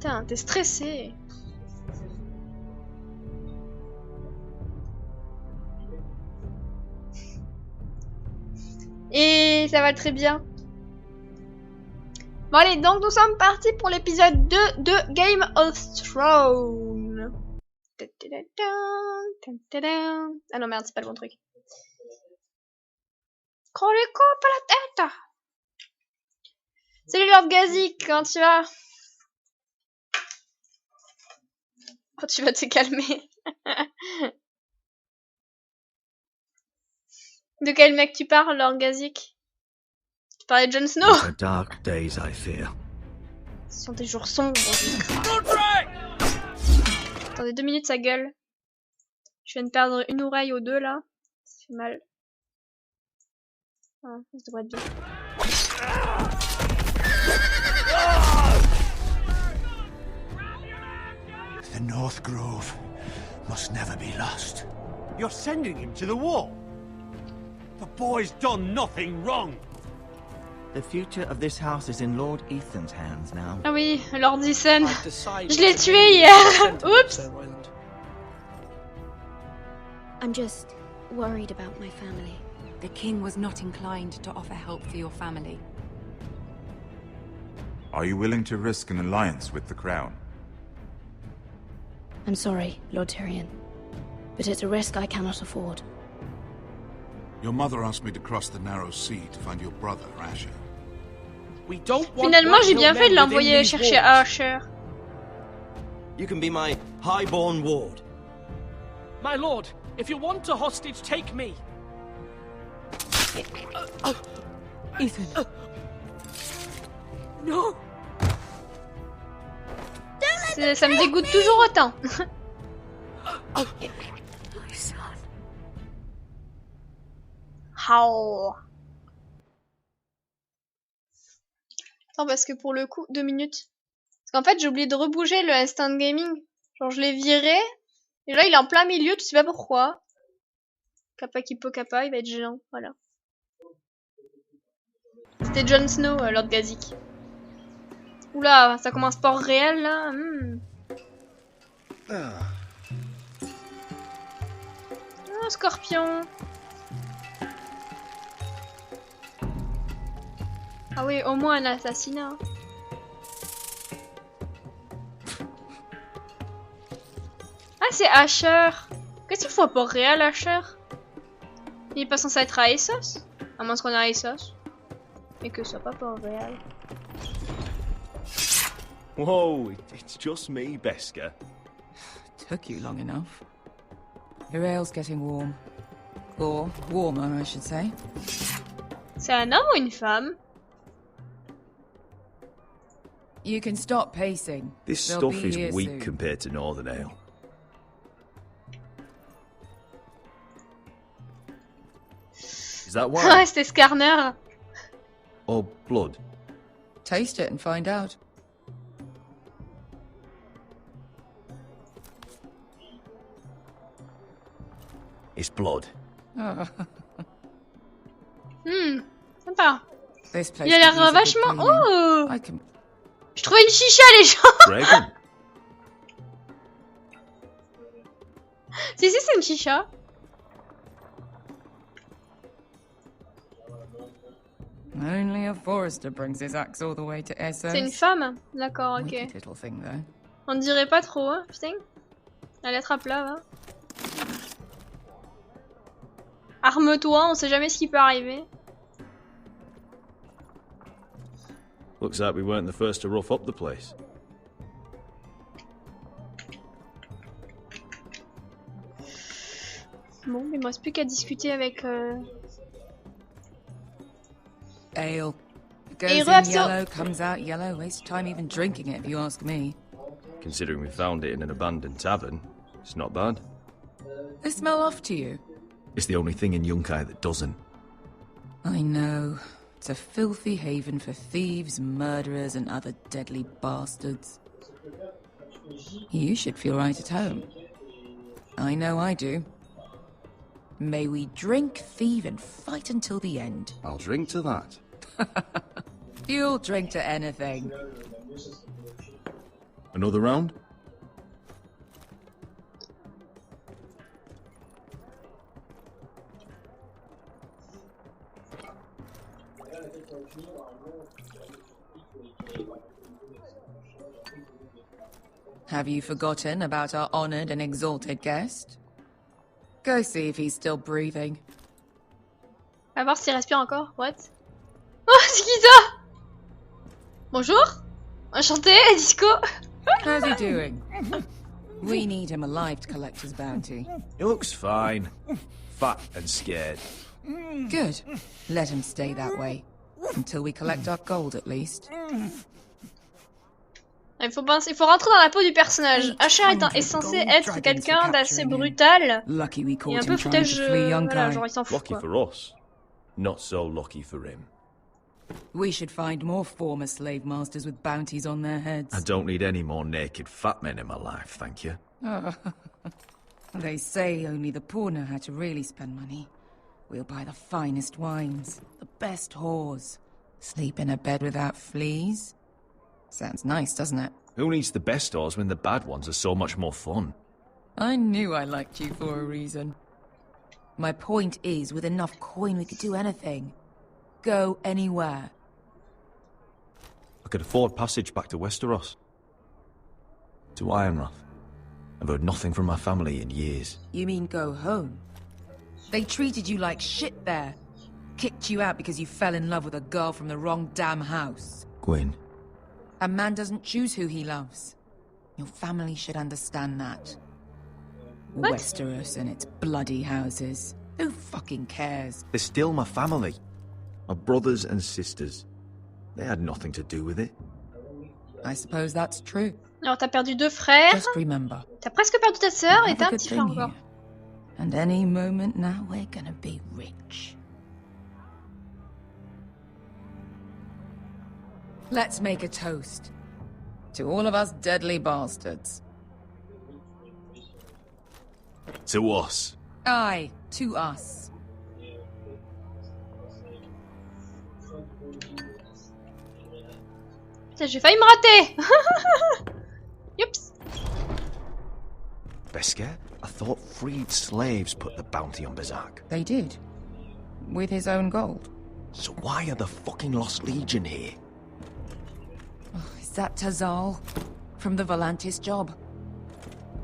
Putain, t'es stressé. Et ça va très bien. Bon allez, donc nous sommes partis pour l'épisode 2 de Game of Thrones. Ah non merde, c'est pas le bon truc. Qu'on lui coupe la tête. Salut Lord Gazik, comment tu vas? Oh, tu vas te calmer. De quel mec tu parles, Lord Gazik? Tu parlais de Jon Snow? Dark days, I fear. Ce sont des jours sombres. Attendez 2 minutes, sa gueule. Je viens de perdre une oreille aux deux là. Ça fait mal. Ah, ça devrait être bien. The North Grove must never be lost. You're sending him to the wall? The boy's done nothing wrong. The future of this house is in Lord Ethan's hands now. Ah oui, Lord Ethan. Je l'ai tué hier. Oups. I'm just worried about my family. The king was not inclined to offer help for your family. Are you willing to risk an alliance with the crown? I'm sorry, Lord Tyrion, but it's a risk I cannot afford. Your mother asked me to cross the narrow sea to find your brother, Asher. We don't want Finalement, j'ai bien fait de l'envoyer chercher Asher. You can be my highborn ward. My lord, if you want a hostage, take me. Ethan. No. Ça me dégoûte toujours autant. How? Attends, parce que pour le coup, 2 minutes. Parce qu'en fait, j'ai oublié de rebouger le instant gaming. Genre, je l'ai viré. Et là, il est en plein milieu, tu sais pas pourquoi. Kappa qui peut kappa, il va être géant. Voilà. C'était Jon Snow, Lord Gazik. Oula, ça commence pas réel là. Oh, scorpion. Ah oui, au moins un assassinat. Ah, c'est Asher. Qu'est-ce qu'il faut pour réel, Asher? Il est pas censé être à Essos? À moins qu'on ait à Essos. Et que ce soit pas pour réel. Whoa, it's just me, Beska. Took you long enough. Your ale's getting warm. Or warmer, I should say. C'est un homme ou une femme? You can stop pacing. This They'll stuff be is here weak soon. compared to Northern Ale. Is that Ah, wine? c'était Skarner. Or blood? Taste it and find out. It's blood. Oh. Sympa. This place Il a l'air could use a good vachement... cleaning. Oh, I can... je trouvais une chicha, les gens. Dragon? Si, c'est une chicha. Only a forester brings his axe all the way to Essos. C'est une femme. D'accord, ok. Wicked little thing, though. On dirait pas trop, hein, putain. Allez, attrape-la, va. Arme-toi, on sait jamais ce qui peut arriver. Looks like we weren't the first to rough up the place. Bon, il me reste plus qu'à discuter avec... Ale. Et Goes in re-absor- yellow, comes out yellow. Waste time even drinking it, if you ask me. Considering we found it in an abandoned tavern, it's not bad. They smell off to you. It's the only thing in Yunkai that doesn't. I know. It's a filthy haven for thieves, murderers, and other deadly bastards. You should feel right at home. I know I do. May we drink, thieve, and fight until the end. I'll drink to that. You'll drink to anything. Another round? Have you forgotten about our honored and exalted guest? Go see if he's still breathing. On va voir s'il respire encore. What? Oh, c'est qui ça? Bonjour? Enchanté, Disco. How's he doing? We need him alive to collect his bounty. He looks fine. Fat and scared. Good. Let him stay that way. Until we collect our gold, at least. Il faut rentrer dans la peau du personnage. Asher est censé être quelqu'un d'assez brutal. Et un peu foutage, voilà, genre il s'en fout Lucky quoi. for us. Not so lucky for him. We should find more former slave masters with bounties on their heads. I don't need any more naked fat men in my life, thank you. They say only the poor know how to really spend money. We'll buy the finest wines, the best whores, sleep in a bed without fleas. Sounds nice, doesn't it? Who needs the best stores when the bad ones are so much more fun? I knew I liked you for a reason. My point is, with enough coin we could do anything. Go anywhere. I could afford passage back to Westeros. To Ironrath. I've heard nothing from my family in years. You mean go home? They treated you like shit there. Kicked you out because you fell in love with a girl from the wrong damn house. Gwyn. A man doesn't choose who he loves. Your family should understand that. What? Westeros and its bloody houses. Who fucking cares? They're still my family. My brothers and sisters. They had nothing to do with it. I suppose that's true. Alors t'as perdu 2 frères, Just remember. t'as presque perdu ta sœur et have t'as a un good petit thing frère encore. here. And any moment now we're gonna be rich. Let's make a toast. To all of us deadly bastards. To us. Aye, to us. Putain, j'ai failli me rater. Youps. Beskar? I thought freed slaves put the bounty on Berserk. They did. With his own gold. So why are the fucking Lost Legion here? Is that Tazal? From the Volantis job?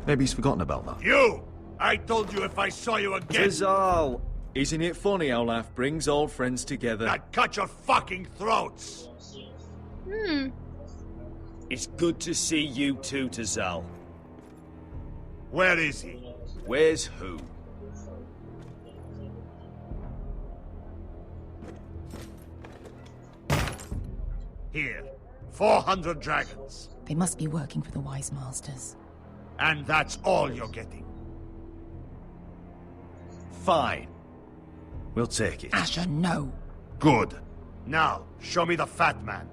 Maybe he's forgotten about that. You! I told you if I saw you again, Tizal! Isn't it funny how life brings old friends together? I'd cut your fucking throats! It's good to see you too, Tazal. Where is he? Where's who? Here. 400 dragons. They must be working for the Wise Masters. And that's all you're getting. Fine. We'll take it. Asher, no. Good. Now, show me the fat man.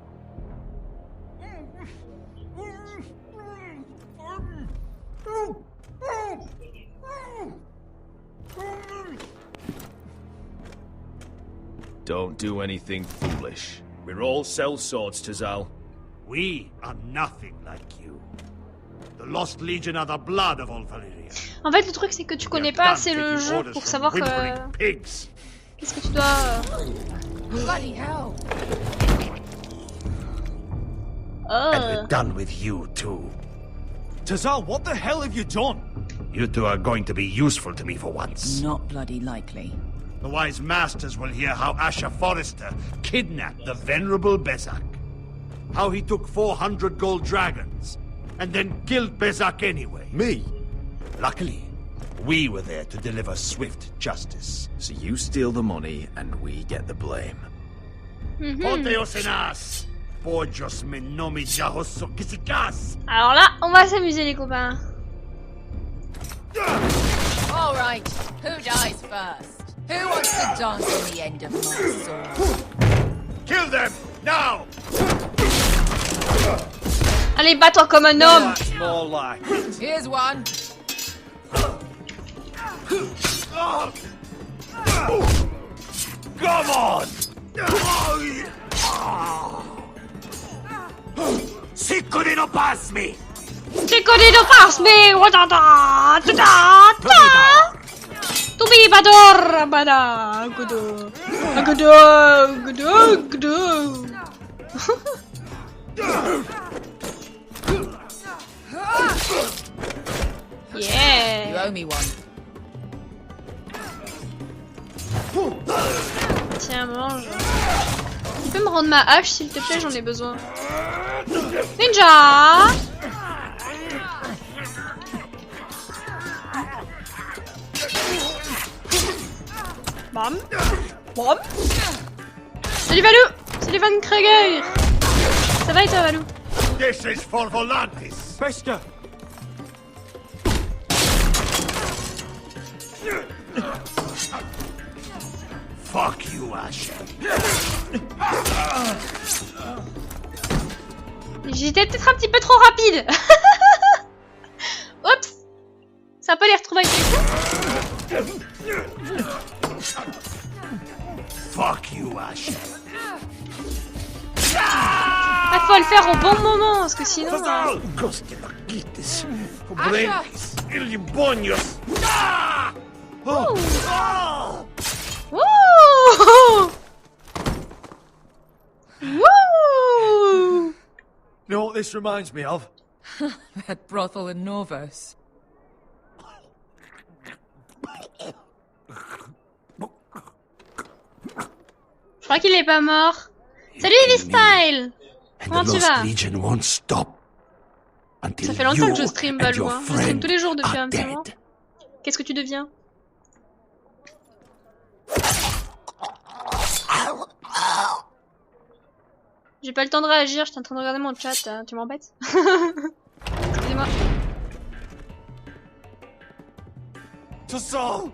Don't do anything foolish. We're all sell swords, Tazal. We are nothing like you. The Lost Legion are the blood of all Valyria. En fait, le truc c'est que tu connais pas assez le jeu pour savoir que Pigs. qu'est-ce que tu dois. Bloody hell! And we're done with you too. Tazal, what the hell have you done? You two are going to be useful to me for once. Not bloody likely. The Wise Masters will hear how Asher Forrester kidnapped the venerable Bezak. How he took 400 gold dragons, and then killed Bezak anyway. Me? Luckily, we were there to deliver swift justice. So you steal the money and we get the blame. Poteos en as! Pojos me nomi jahoso kisikas! Alors là, on va s'amuser les copains. All right, who dies first? Who wants to dance on the end of my sword? Kill them! Now! Allez, bats-toi comme un homme. That's more like it. Here's one. Come on! Si couldn't pass me! Tricoter to pass me! What da da da da da! To be bador bada gudo gudo gudo gudo. Yeah. You owe me one. Tiens, mange. Tu peux me rendre ma hache s'il te plaît, j'en ai besoin. Ninja! Bam! Bam! Salut Valou! Salut Van Krieger! Ça va et toi Valou? This is for Volantis. Bester! Fuck you, Asher. J'étais peut-être un petit peu trop rapide. Oups. Ça a pas les retrouvailles. Fuck you, Asher. Ah, faut le faire au bon moment, parce que sinon... Wouh! Wouh! You know what this reminds me of? That brothel in Norvos. Je crois qu'il est pas mort. Salut Heavy Style! Comment tu vas? Ça fait longtemps que je stream Balou, hein. Je stream tous les jours depuis un petit moment. Qu'est-ce que tu deviens? J'ai pas le temps de réagir, j'étais en train de regarder mon chat, tu m'embêtes? Excusez-moi. Oh!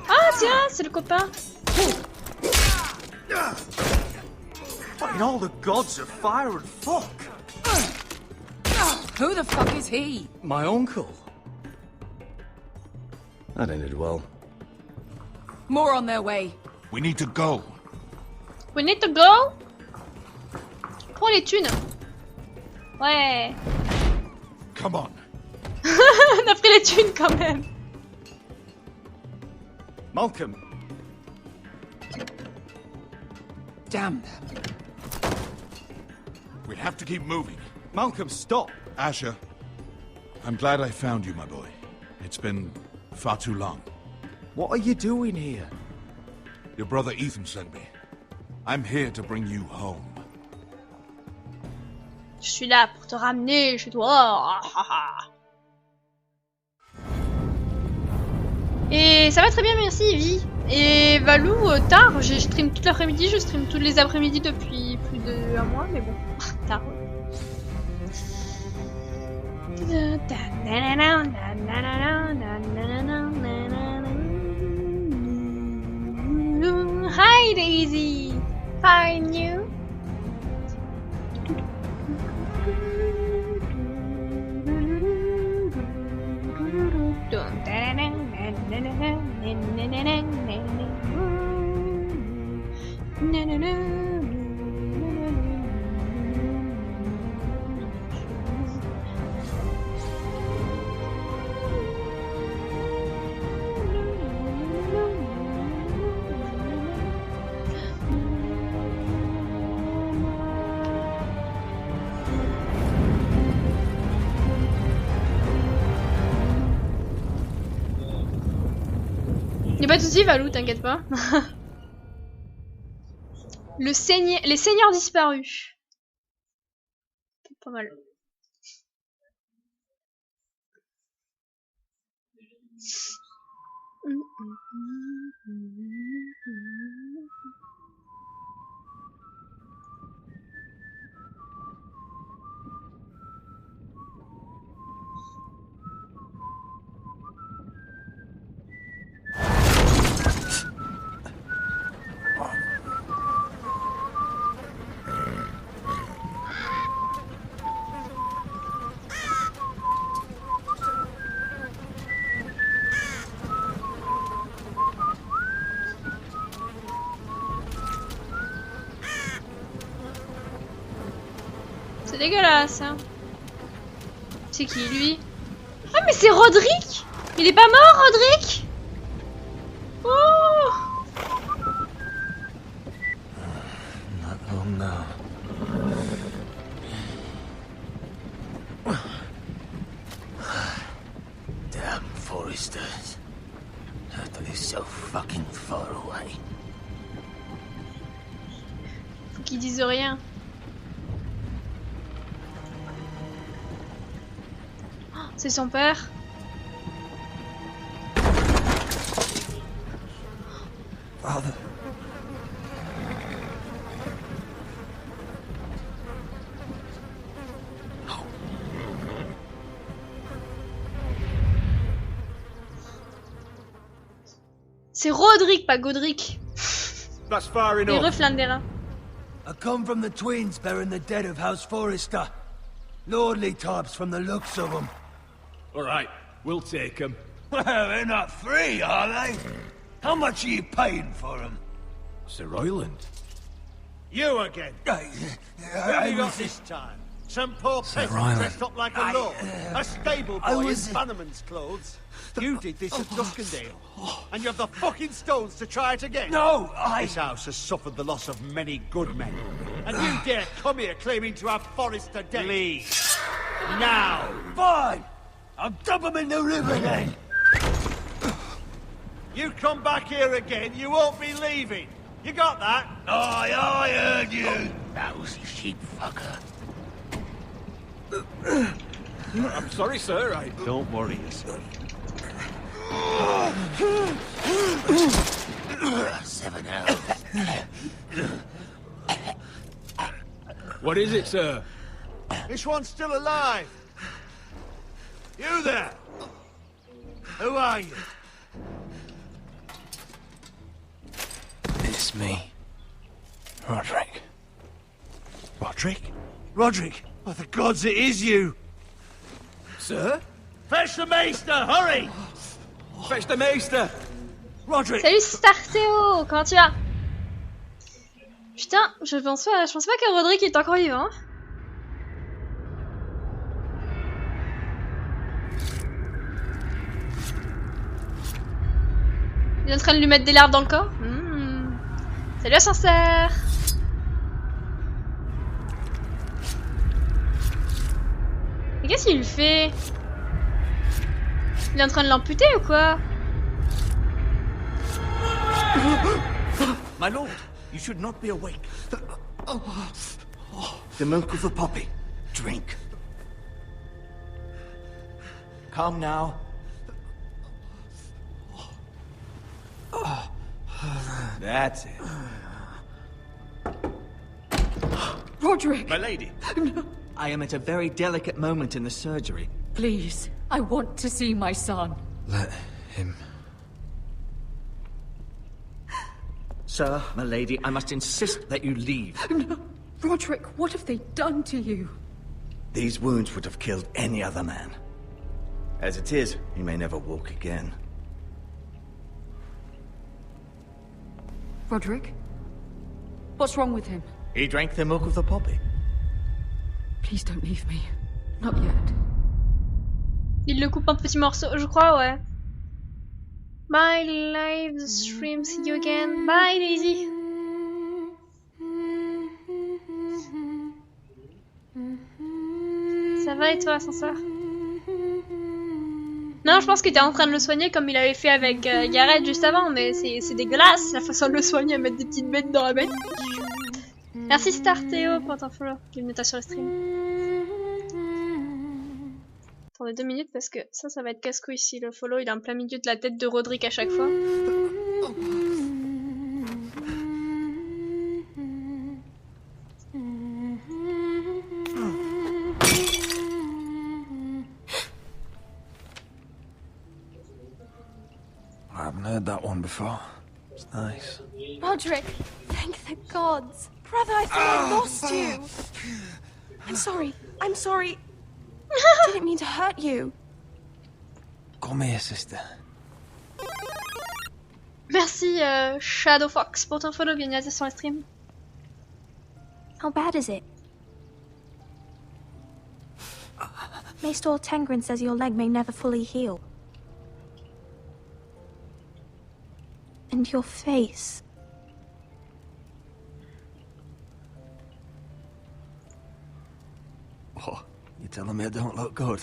Ah tiens, c'est le copain. Fighting all the gods of fire and fuck! Who the fuck is he? My uncle. That ended well. More on their way. We need to go. We need to go? Prends les thunes. Ouais. Come on. On a pris les thunes quand même. Malcolm. Damn them. We'll have to keep moving. Malcolm, stop! Asher, I'm glad I found you, my boy. It's been far too long. What are you doing here? Your brother Ethan sent me. I'm here to bring you home. Je suis là pour te ramener chez toi. Et ça va très bien, merci Evie. Et Valou, tard, j'ai stream toute l'après-midi, je stream tous les après-midi depuis plus d'un mois, mais bon, tard. Hi Daisy! Fine you? Y'a pas de soucis, Valou, t'inquiète pas. Les seigneurs disparus. Pas mal. C'est dégueulasse, hein. C'est qui, lui? Ah, mais c'est Roderick! Il est pas mort, Roderick? Oh! Not long now. Damn foresters. That is so fucking far away. Faut qu'ils disent rien. Oh, c'est son père. Father. C'est Roderick, pas Godric. That's far Il enough. reflandera. I come from the twins bearing the dead of House Forrester. Lordly types from the looks of them. All right, we'll take them. Well, they're not free, are they? How much are you paying for them? Sir Royland. You again. Who have you got this time? Some poor peasant Ryland. dressed up like a lord. A stable I boy was- in Bannerman's clothes. You did this at Duskendale. And you have the fucking stones to try it again. No, This house has suffered the loss of many good men. And you dare come here claiming to have Forrester dead. Leave. Now. Fine! I'll dump them in the river then! You come back here again, you won't be leaving. You got that? Aye, I heard you! Lousy sheep fucker. I'm sorry, sir. Don't worry yourself. 7 hours. What is it, sir? This one's still alive. You there. Who are you? It's me. Roderick. Roderick? Roderick? Oh, the gods, it is you. Sir? Fetch the maester, hurry! Fetch the maester! Roderick! Salut Starteo, comment tu vas? Putain, je pensais pas que Roderick est encore vivant. Hein. Il est en train de lui mettre des larves dans le corps. Salut ascenseur. Mais qu'est-ce qu'il fait? Il est en train de l'amputer ou quoi? My lord, you should not be awake. The milk of the poppy. Drink. Calm now. That's it. Roderick! My lady. I am at a very delicate moment in the surgery. Please, I want to see my son. Let him. Sir, my lady, I must insist that you leave. No. Roderick, what have they done to you? These wounds would have killed any other man. As it is, he may never walk again. Roderick? What's wrong with him? He drank the milk of the poppy. Please don't leave me. Not yet. Il le coupe en petits morceaux, je crois, ouais. Bye live stream, see you again. Bye Daisy. Ça va et toi, ascenseur? Non, je pense qu'il était en train de le soigner comme il avait fait avec Gareth juste avant, mais c'est dégueulasse la façon de le soigner, à mettre des petites bêtes dans la bête. Merci Starteo pour ton follow, bienvenue sur le stream. Attendez 2 minutes parce que ça va être casse-couille ici. Le follow il est en plein milieu de la tête de Roderick à chaque fois. I haven't heard that one before. It's nice. Roderick, thank the gods. Brother, I thought I lost you. I'm sorry. I'm sorry. I didn't mean to hurt you. Come here, sister. Merci Shadow Fox pour ton follow, bienvenue sur le stream. How bad is it? Maester Tengrin says your leg may never fully heal. And your face. What? You telling me I don't look good?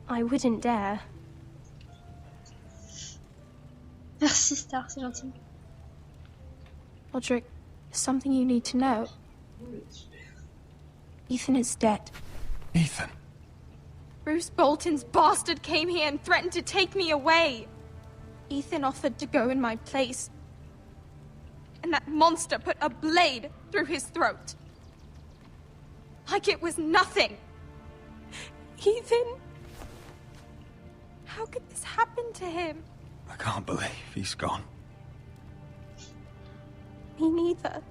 I wouldn't dare. Merci Star, c'est gentil. Roderick, there's something you need to know. Ethan is dead. Ethan? Bruce Bolton's bastard came here and threatened to take me away. Ethan offered to go in my place. And that monster put a blade through his throat. Like it was nothing. Ethan? How could this happen to him? I can't believe he's gone. Me neither.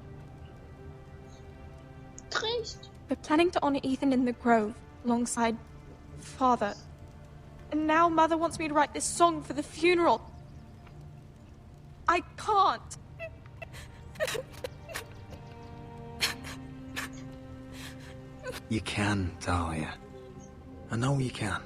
Triste. We're planning to honor Ethan in the Grove, alongside Father. And now Mother wants me to write this song for the funeral. I can't. You can, Talia. I know you can.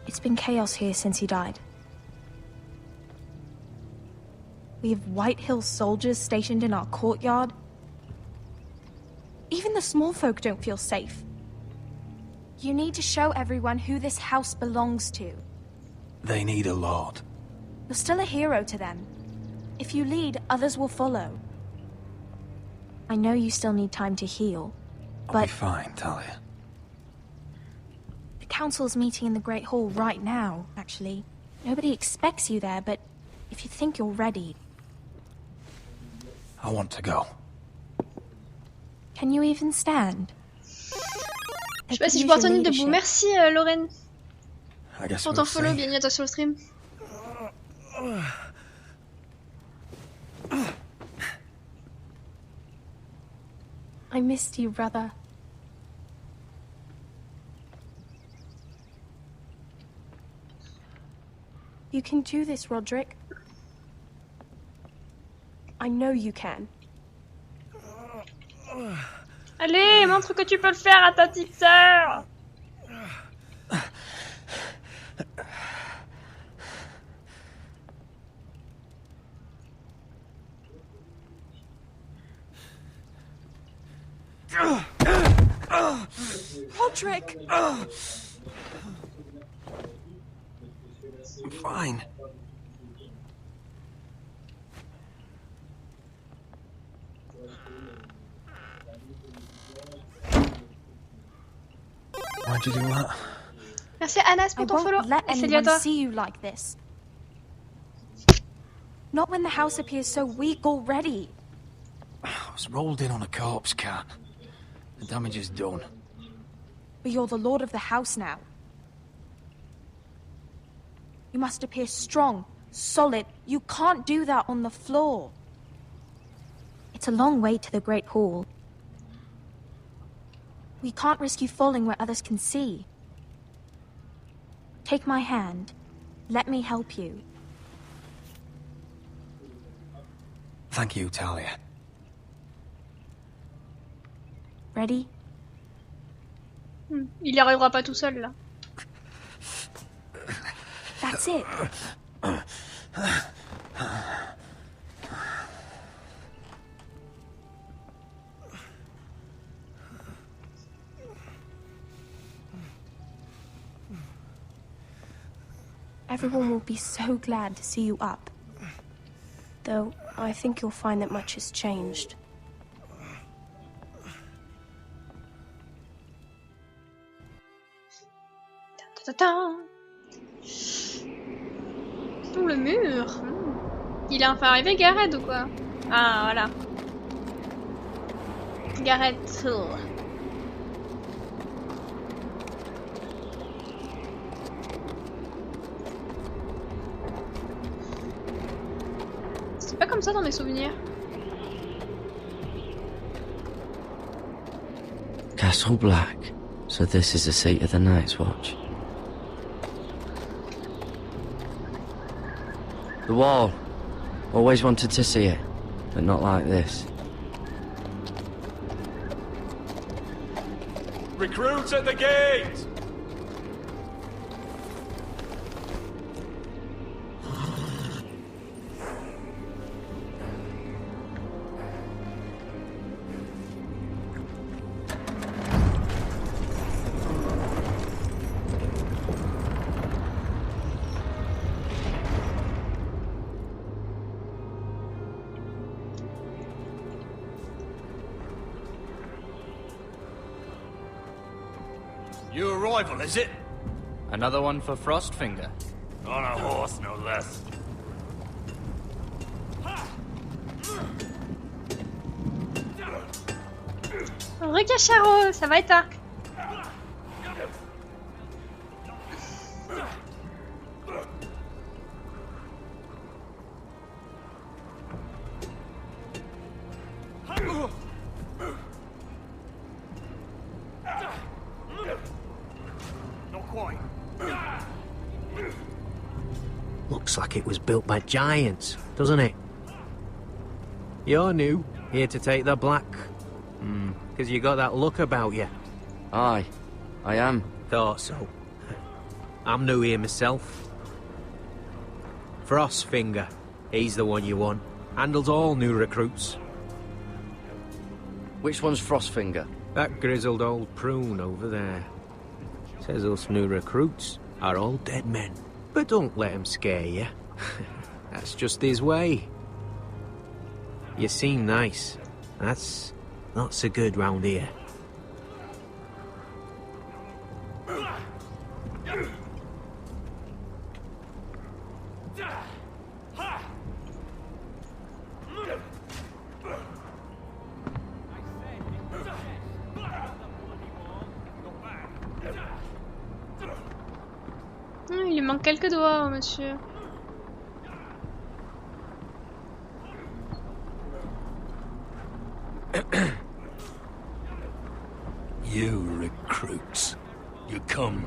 It's been chaos here since he died. We have White Hill soldiers stationed in our courtyard. Even the small folk don't feel safe. You need to show everyone who this house belongs to. They need a lord. You're still a hero to them. If you lead, others will follow. I know you still need time to heal, I'll be fine, Talia. The council's meeting in the Great Hall right now, actually. Nobody expects you there, but if you think you're ready... I want to go. Can you even stand? Je sais pas si je peux tenir debout. Merci Lorraine pour ton follow, bienvenue à toi sur le stream. I missed you, brother. You can do this, Roderick. I know you can. Allez, montre que tu peux le faire à ta petite sœur. Roderick! I'm fine. Why'd you do that? Merci Anas pour ton follow. I won't let anyone see you like this. Not when the house appears so weak already. I was rolled in on a corpse cart. The damage is done. But you're the lord of the house now. You must appear strong, solid. You can't do that on the floor. It's a long way to the Great Hall. We can't risk you falling where others can see. Take my hand. Let me help you. Thank you, Talia. Ready? Il y arrivera pas tout seul là. That's it. Everyone will be so glad to see you up. Though, I think you'll find that much has changed. Oh, le mur. Il est enfin arrivé Gareth ou quoi? Ah, voilà. Gareth. C'est pas comme ça dans mes souvenirs. Castle Black, So this is the seat of the Night's Watch. The wall. Always wanted to see it, but not like this. Recruits at the gate! New arrival, is it? Another one for Frostfinger. On a horse, no less. Recacharo, ça va être tard. Looks like it was built by giants, doesn't it? You're new, here to take the black. Because you got that look about you. Aye, I am. Thought so. I'm new here myself. Frostfinger, he's the one you want. Handles all new recruits. Which one's Frostfinger? That grizzled old prune over there. Says us new recruits are all dead men. But don't let him scare you. That's just his way. You seem nice. That's not so good round here. Il lui manque quelques doigts, monsieur. You recruits. You come,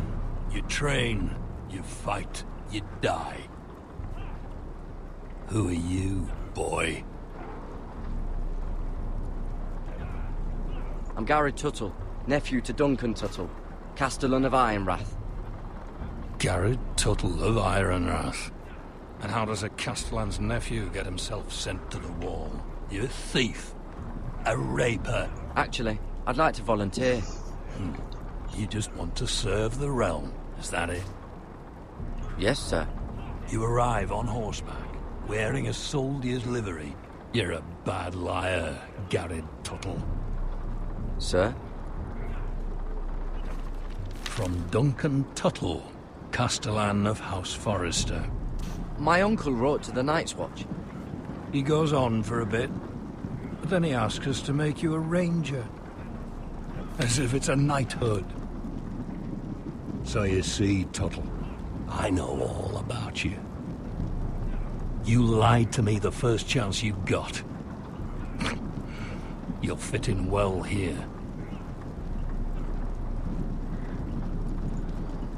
you train, you fight, you die. Who are you, boy? I'm Garrett Tuttle, nephew to Duncan Tuttle, Castellan of Ironrath. Garrett Tuttle of Ironrath. And how does a Castellan's nephew get himself sent to the wall? You a thief? A raper? Actually, I'd like to volunteer. You just want to serve the realm, is that it? Yes, sir. You arrive on horseback, wearing a soldier's livery. You're a bad liar, Garrett Tuttle. Sir? From Duncan Tuttle, Castellan of House Forrester. My uncle wrote to the Night's Watch. He goes on for a bit, but then he asks us to make you a ranger. As if it's a knighthood. So you see, Tuttle, I know all about you. You lied to me the first chance you got. You'll fit in well here.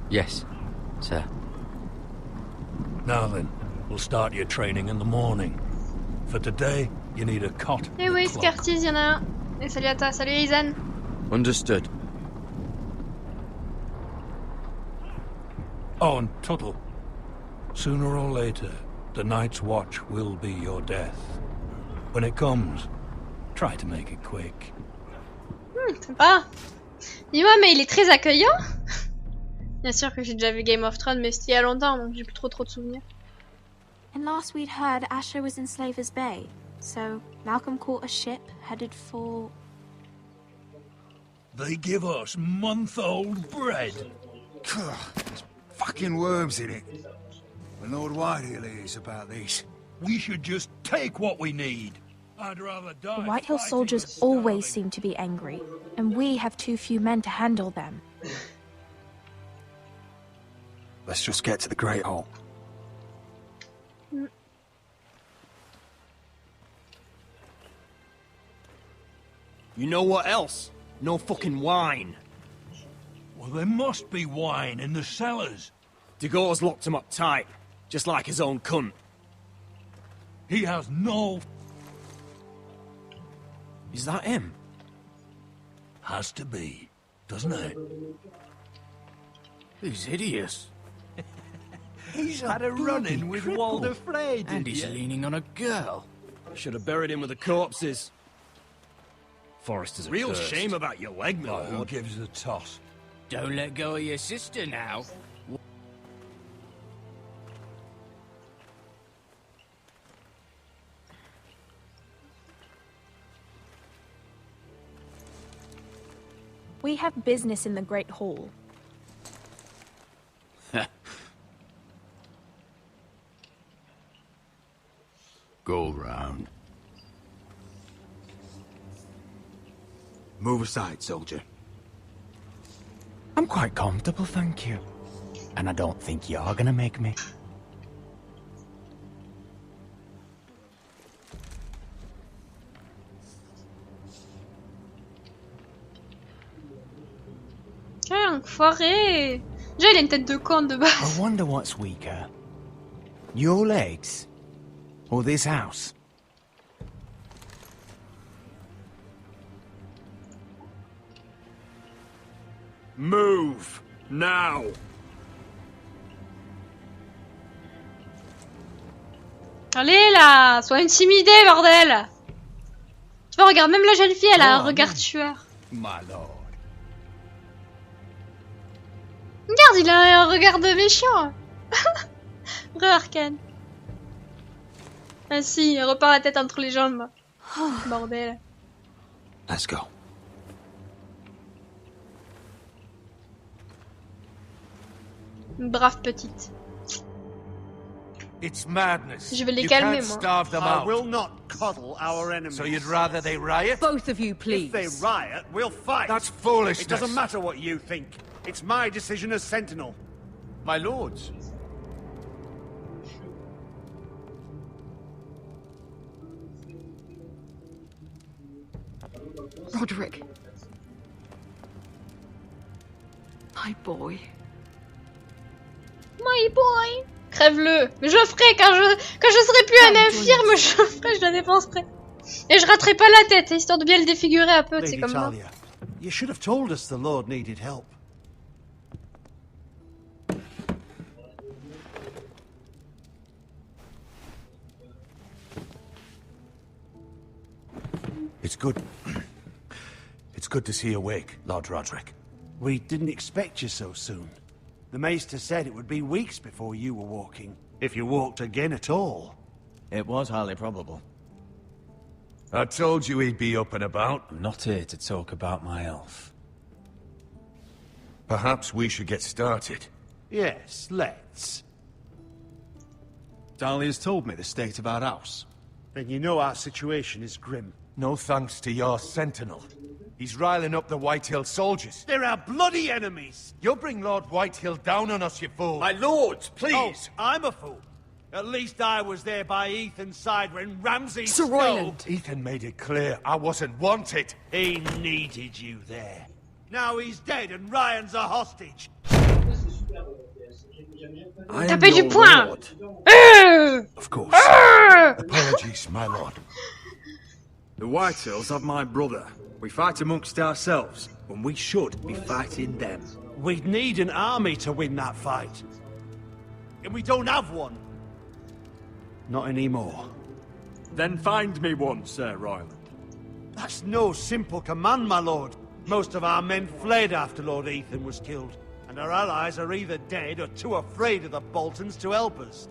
Yes, sir. Now then, we'll start your training in the morning. For today, you need a cot. Eh oui, Scartis, y'en a un. Et salut à toi, salut Izan. Understood. Oh, and Tuttle, sooner or later, the Night's Watch will be your death. When it comes, try to make it quick. Sympa. Dis-moi, mais il est très accueillant. Bien sûr que j'ai déjà vu Game of Thrones, mais c'était il y a longtemps, donc j'ai plus trop de souvenirs. And last we'd heard, Asher was in Slaver's Bay, so Malcolm caught a ship headed for... They give us month-old bread. There's fucking worms in it. And Lord Whitehill is about this. We should just take what we need. I'd rather die. The Whitehill soldiers always seem to be angry, and we have too few men to handle them. Let's just get to the Great Hall. You know what else? No fucking wine. Well, there must be wine in the cellars. Degor's locked him up tight, just like his own cunt. He has no... Is that him? Has to be, doesn't it? He's hideous. He's had a run-in with Walder Frey, And he's leaning on a girl. Should have buried him with the corpses. Forrester's a Real cursed. shame about your leg, my Who lord. gives a toss? Don't let go of your sister now. We have business in the Great Hall. Go round. Move aside, soldier. I'm quite comfortable, thank you. And I don't think you're gonna make me. Quel enfoiré! Déjà, il a une tête de con de base. I wonder what's weaker. Your legs? Or this house? Move! Now! Allez là, sois intimidé, bordel! Tu vois, regarde, même la jeune fille, elle a un regard tueur. My lord. Regarde, il a un regard de méchant. Vrai Arcane. Ah si, il repart la tête entre les jambes. Oh, bordel. Let's go. Une brave petite. It's madness. Je vais les You calmer, can't moi. starve them I out. will not coddle our enemies. So you'd rather they riot? Both of you, please. If they riot, we'll fight. That's foolishness. It doesn't matter what you think. It's my decision as Sentinel. My lords. Roderick. My boy. My boy. Crève-le. Mais je le ferai quand je serai plus un infirme, je le ferai, je la dépenserai. Et je raterai pas la tête, histoire de bien le défigurer un peu, c'est Lady comme moi. Talia, you should have told us the Lord needed help. It's good. It's good to see you awake, Lord Roderick. We didn't expect you so soon. The Maester said it would be weeks before you were walking, if you walked again at all. It was highly probable. I told you he'd be up and about. I'm not here to talk about my elf. Perhaps we should get started. Yes, let's. Dahlia's told me the state of our house. Then you know our situation is grim. No thanks to your sentinel. He's riling up the Whitehill soldiers. They're our bloody enemies! You'll bring Lord Whitehill down on us, you fool! My lords, please! Oh, I'm a fool. At least I was there by Ethan's side when Ramsay Sir Royland. Ethan made it clear I wasn't wanted. He needed you there. Now he's dead and Ryan's a hostage. I am Tapez du your poing. lord. Of course. Apologies, my lord. The Whitehills have my brother. We fight amongst ourselves, when we should be fighting them. We'd need an army to win that fight. And we don't have one. Not anymore. Then find me one, Sir Royland. That's no simple command, my lord. Most of our men fled after Lord Ethan was killed, and our allies are either dead or too afraid of the Boltons to help us.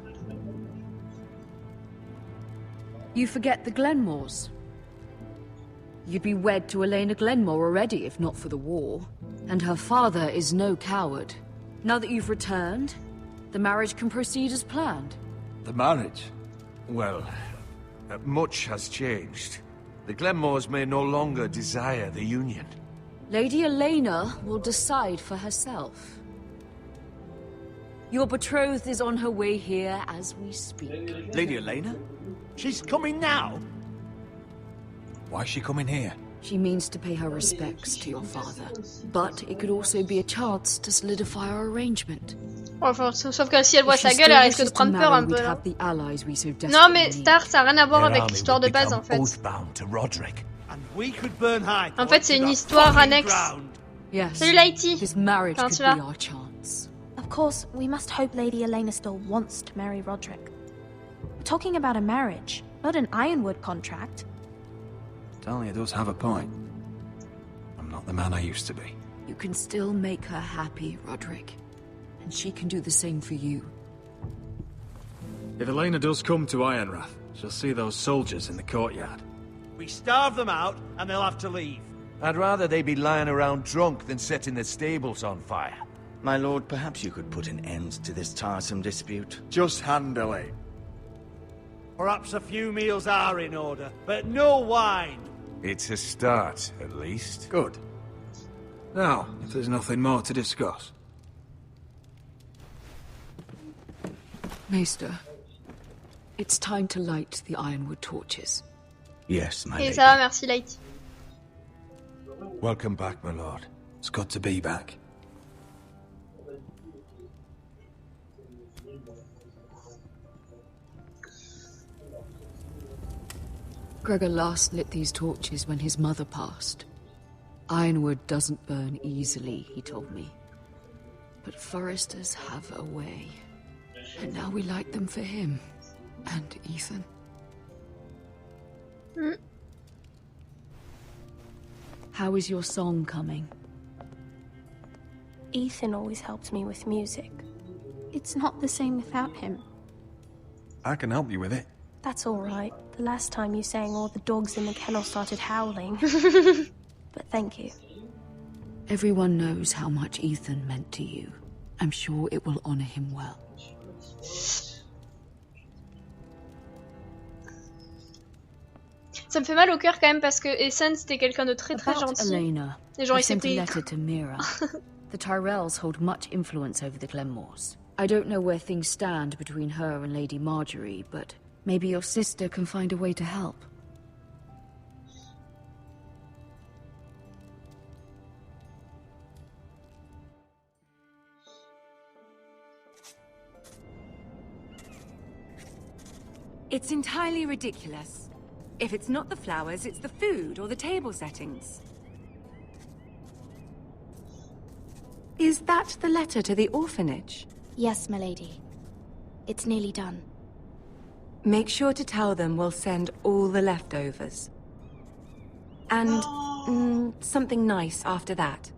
You forget the Glenmores. You'd be wed to Elena Glenmore already if not for the war. And her father is no coward. Now that you've returned, the marriage can proceed as planned. The marriage? Well, much has changed. The Glenmores may no longer desire the union. Lady Elena will decide for herself. Your betrothed is on her way here as we speak. Lady Elena? She's coming now? Why is she coming here? She means to pay her respects to your father, but it could also be a chance to solidify our arrangement. Enfin, sauf que si elle voit sa gueule, elle risque de prendre peur un peu. Non, mais Star, ça n'a rien à voir avec l'histoire de base en fait. En fait, c'est une histoire annexe. Salut Lighty. Enfin, tu là. Of course, we must hope Lady Elena still wants to marry Roderick. We're talking about a marriage, not an Ironwood contract. Talia does have a point. I'm not the man I used to be. You can still make her happy, Roderick. And she can do the same for you. If Elena does come to Ironrath, she'll see those soldiers in the courtyard. We starve them out, and they'll have to leave. I'd rather they be lying around drunk than setting the stables on fire. My lord, perhaps you could put an end to this tiresome dispute. Just handle it. Perhaps a few meals are in order, but no wine. It's a start, at least. Good. Now, if there's nothing more to discuss. Maester, it's time to light the Ironwood torches. Yes, my lady. Et ça va, merci Lighty. Welcome back, my lord. It's good to be back. Gregor last lit these torches when his mother passed. Ironwood doesn't burn easily, he told me. But foresters have a way. And now we light them for him. And Ethan. How is your song coming? Ethan always helps me with music. It's not the same without him. I can help you with it. That's all right. The last time you sang, all the dogs in the kennel started howling. But thank you. Everyone knows how much Ethan meant to you. I'm sure it will honor him well. Ça me fait mal au cœur quand même parce que Essen c'était quelqu'un de très très gentil. Elena, Et genre I il s'est sent a pris. letter to Mira. The Tyrells hold much influence over the Glenmores. I don't know where things stand between her and Lady Marjorie, but maybe your sister can find a way to help. It's entirely ridiculous. If it's not the flowers, it's the food or the table settings. Is that the letter to the orphanage? Yes, my lady. It's nearly done. Make sure to tell them we'll send all the leftovers. And something nice after that.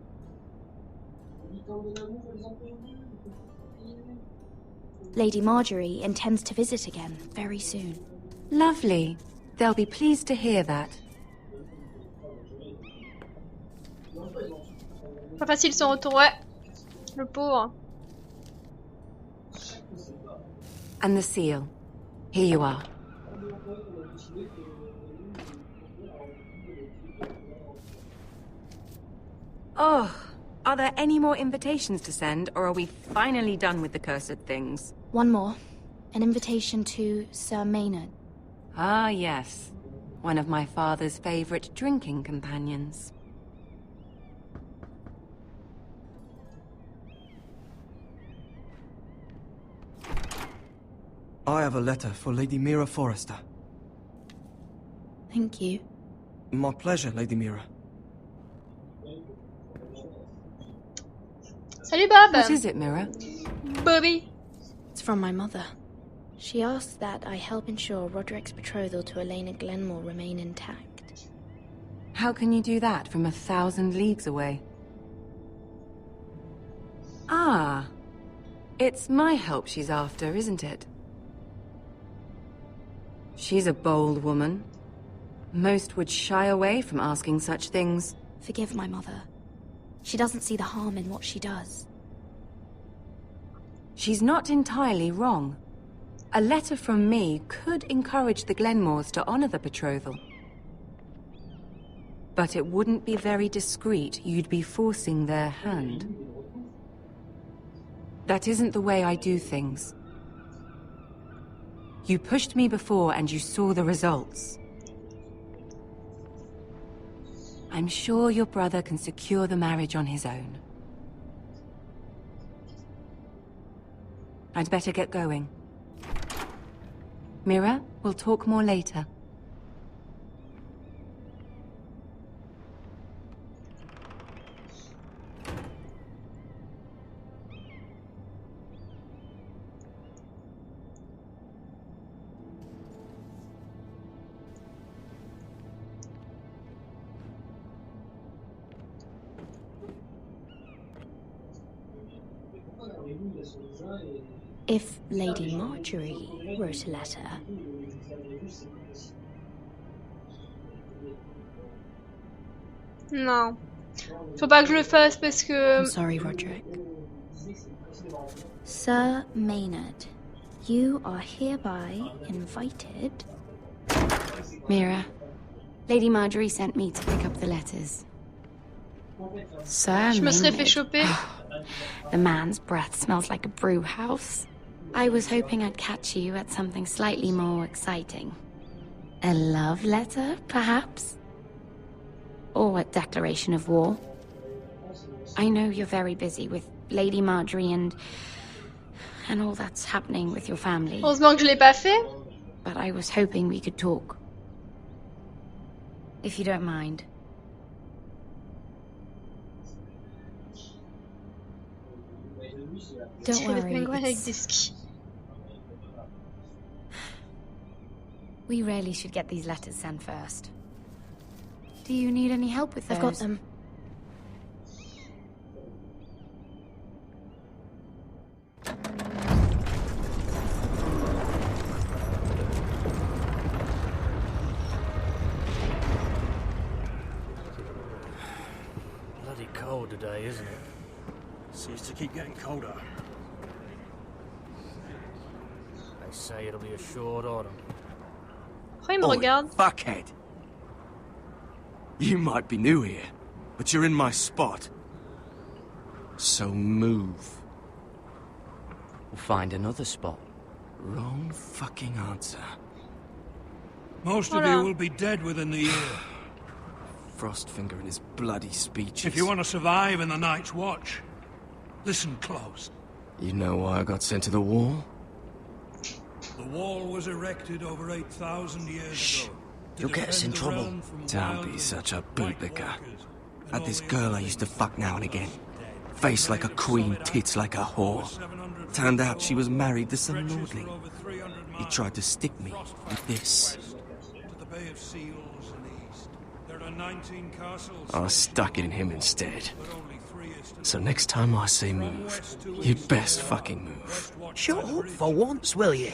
Lady Marjorie intends to visit again very soon. Lovely. They'll be pleased to hear that. Pas facile son retour, ouais. Le pauvre. And the seal. Here you are. Oh, are there any more invitations to send, or are we finally done with the cursed things? One more. An invitation to Sir Maynard. Ah, yes. One of my father's favorite drinking companions. I have a letter for Lady Mira Forrester. Thank you. My pleasure, Lady Mira. Salut Bob. What is it, Mira? Bobby. It's from my mother. She asks that I help ensure Roderick's betrothal to Elena Glenmore remain intact. How can you do that from 1,000 leagues away? Ah. It's my help she's after, isn't it? She's a bold woman. Most would shy away from asking such things. Forgive my mother. She doesn't see the harm in what she does. She's not entirely wrong. A letter from me could encourage the Glenmores to honor the betrothal. But it wouldn't be very discreet. You'd be forcing their hand. That isn't the way I do things. You pushed me before and you saw the results. I'm sure your brother can secure the marriage on his own. I'd better get going. Mira, we'll talk more later. If Lady Marjorie wrote a letter... Non. Faut pas que je le fasse parce que... I'm sorry, Roderick. Sir Maynard, you are hereby invited... Mira, Lady Marjorie sent me to pick up the letters. Sir Je me serais fait Maynard. choper. The man's breath smells like a brew house. I was hoping I'd catch you at something slightly more exciting. A love letter, perhaps? Or a declaration of war? I know you're very busy with Lady Marjorie and all that's happening with your family. Heureusement que je l'ai pas fait. But I was hoping we could talk. If you don't mind. Don't worry, Avec it's- des skis. We really should get these letters sent first. Do you need any help with those? I've got them. Bloody cold today, isn't it? Seems to keep getting colder. They say it'll be a short autumn. Pourquoi il me regarde? Fuckhead. You might be new here, but you're in my spot. So move. We'll find another spot. Wrong fucking answer. Most of you will be dead within the year. Frostfinger and his bloody speeches. If you want to survive in the Night's Watch, listen close. You know why I got sent to the wall? The wall was erected over 8,000 years ago. to You'll get us in defend the trouble. realm from Don't wild be and such a white bootlicker. walkers and Had this all the girl I others used to fuck now and again. dead. Face like a queen, tits like a whore. Turned out she was married to some lordling. He tried to stick me with this. To the Bay of Seals and east. There are 19 castles. I stuck it in him instead. But only 3 is to So next time I say move, you'd best fucking move. Shut up for once, will you?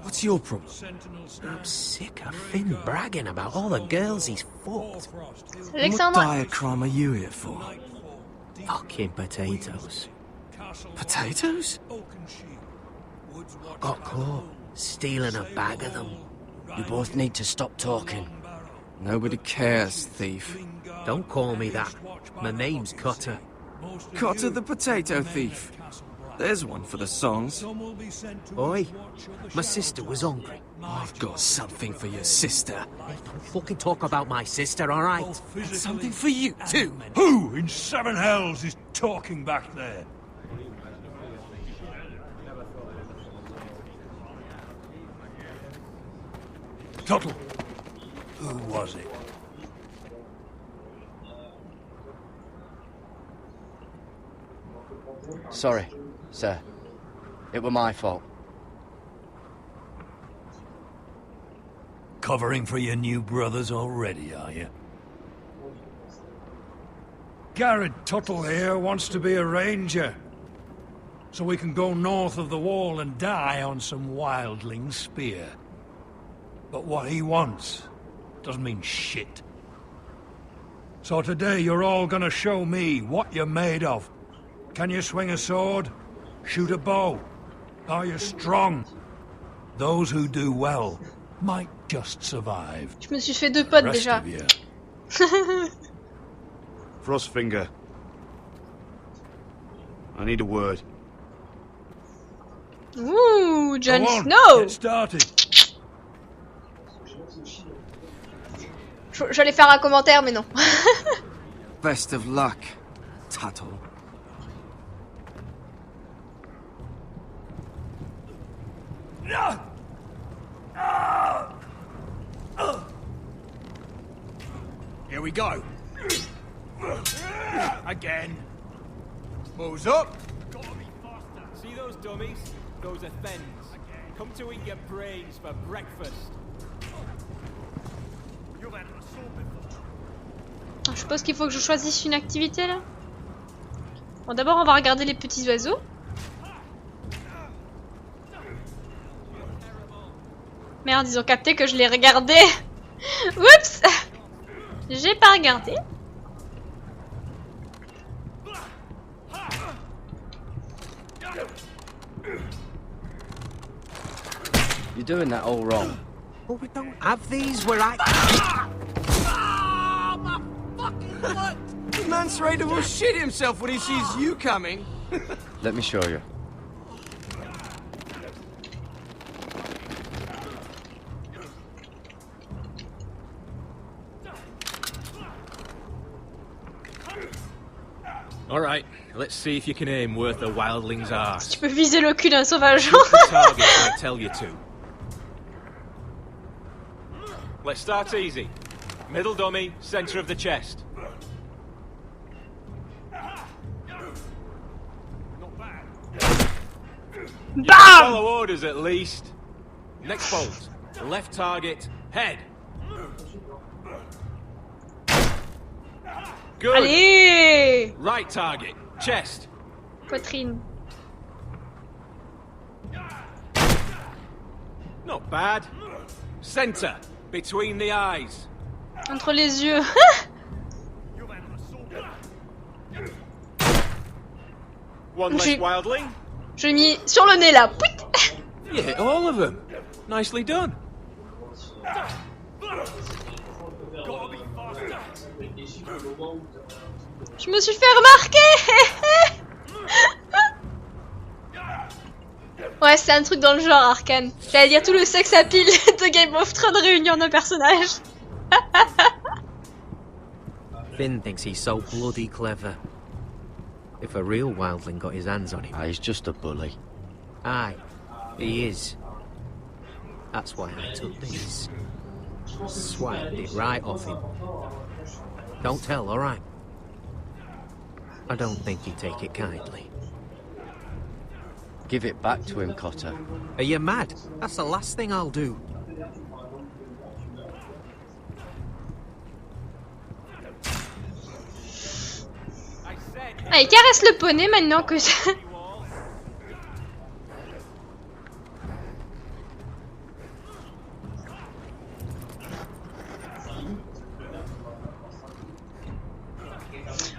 What's your problem? I'm sick of Finn bragging about all the girls he's fucked. What Alexandra. diacrime are you here for? Fucking potatoes. Potatoes? Got caught stealing a bag of them. You both need to stop talking. Nobody cares, thief. Don't call me that. My name's Cutter. Cotter the potato thief. There's one for the songs. Oi, my sister was hungry. I've got something for your sister. Don't fucking talk about my sister, alright? Something for you too. Who in 7 hells is talking back there? Tuttle. Who was it? Sorry, sir. It were my fault. Covering for your new brothers already, are you? Garrett Tuttle here wants to be a ranger. So we can go north of the wall and die on some wildling spear. But what he wants doesn't mean shit. So today you're all gonna show me what you're made of. Can you swing a sword? Shoot a bow? Are you strong? Those who do well might just survive. Je me suis fait 2 potes Rest déjà. of you. Frostfinger. I need a word. Ouh, Jon Go on, Snow. get started. J'allais faire un commentaire, mais non. Best of luck, Tuttle. Here we go. Again. Moves up. See those dummies? Those are thens. Come to eat your brains for breakfast. Je suppose qu'il faut que je choisisse une activité là. Bon, d'abord on va regarder les petits oiseaux. Merde, ils ont capté que je les regardais. Oups. J'ai pas regardé. You're doing that all wrong. But we don't have these where I... The man's ready to shit himself when he sees you coming. Let me show you. Alright, let's see if you can aim worth a wildling's arse. Tu peux viser le cul d'un sauvage. Shoot the target when I tell you to. Let's start easy. Middle dummy, center of the chest. You can follow orders at least. Next bolt. Left target, head. Good. Allez! Right target, chest. Poitrine. Not bad. Center, between the eyes. Entre les yeux. One less wildling. Je l'ai mis sur le nez là. Pouit. You hit all of them. Nicely done. Je me suis fait remarquer. Ouais, c'est un truc dans le genre Arcane. J'allais dire tout le sex appeal de Game of Thrones réuni en un personnage. Finn thinks he's so bloody clever. If a real wildling got his hands on him... He's just a bully. Aye, he is. That's why I took these. Swiped it right off him. Don't tell, alright? I don't think he'd take it kindly. Give it back to him, Cotter. Are you mad? That's the last thing I'll do. Ah, il caresse le poney maintenant que ça...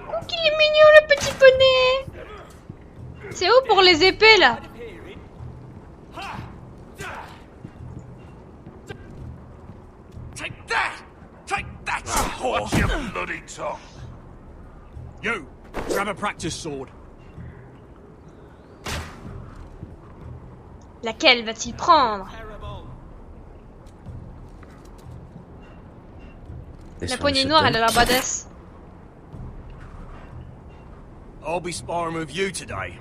Oh, qu'il est mignon le petit poney. C'est où pour les épées là? Take that! Take that! Watch your bloody tongue! You, grab a practice sword. Laquelle va-t-il prendre? La poignée noire, elle a l'air badass. I'll be sparring with you today.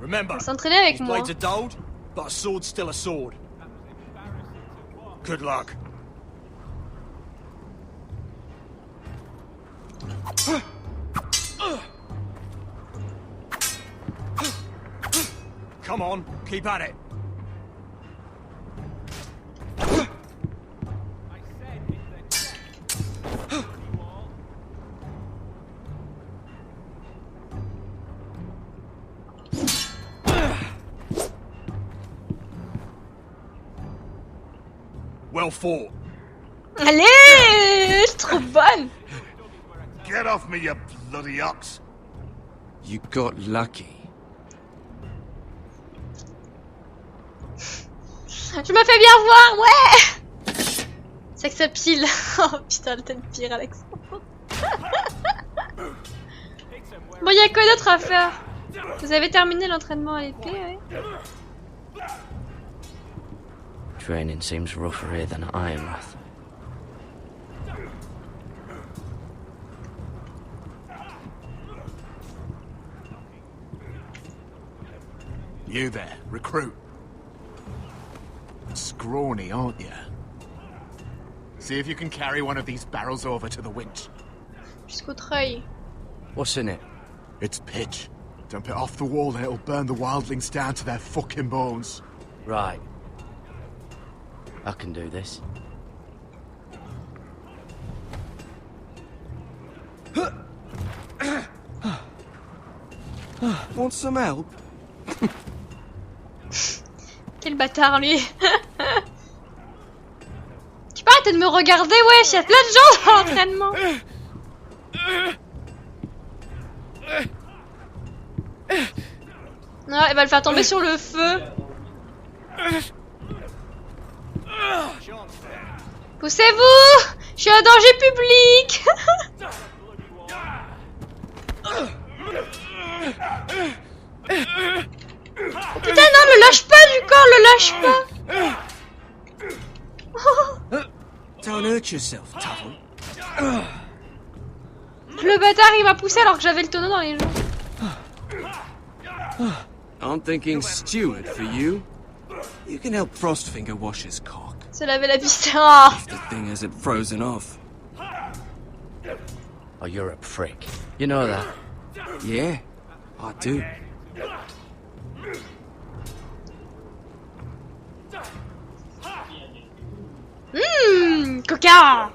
Remember, s'entraîner avec these moi. blades are dulled, but a sword's still a sword. Good luck. Come on, keep at it. Well fought. Allez, c'est trop bonne. Get off me, you bloody ox. You got lucky. Je me fais bien voir, ouais. C'est que ça pile. Oh putain, le tête pire, Alexandre. Bon, y a quoi d'autre à faire? Vous avez terminé l'entraînement à l'épée, oui? Training seems rougher here than at Ironrath. You there, recruit. Scrawny, aren't you? See if you can carry one of these barrels over to the winch. Jusqu'au treuil. What's in it? It's pitch. Dump it off the wall and it'll burn the wildlings down to their fucking bones. Right. I can do this. Want some help? Quel bâtard lui. Tu peux arrêter de me regarder, wesh, y'a plein de gens dans l'entraînement. Non, elle va le faire tomber sur le feu. Poussez-vous! Je suis un danger public! Putain, non, le lâche pas du corps, le lâche pas! Don't hurt yourself, Tuttle. Le bâtard, il m'a poussé alors que j'avais le tonneau dans les jambes. I'm thinking steward for you. You can help Frostfinger wash his cock. Se laver la piste. Oh. If the thing hasn't frozen off. Oh, you're a prick. You know that? Yeah, I do. Coca.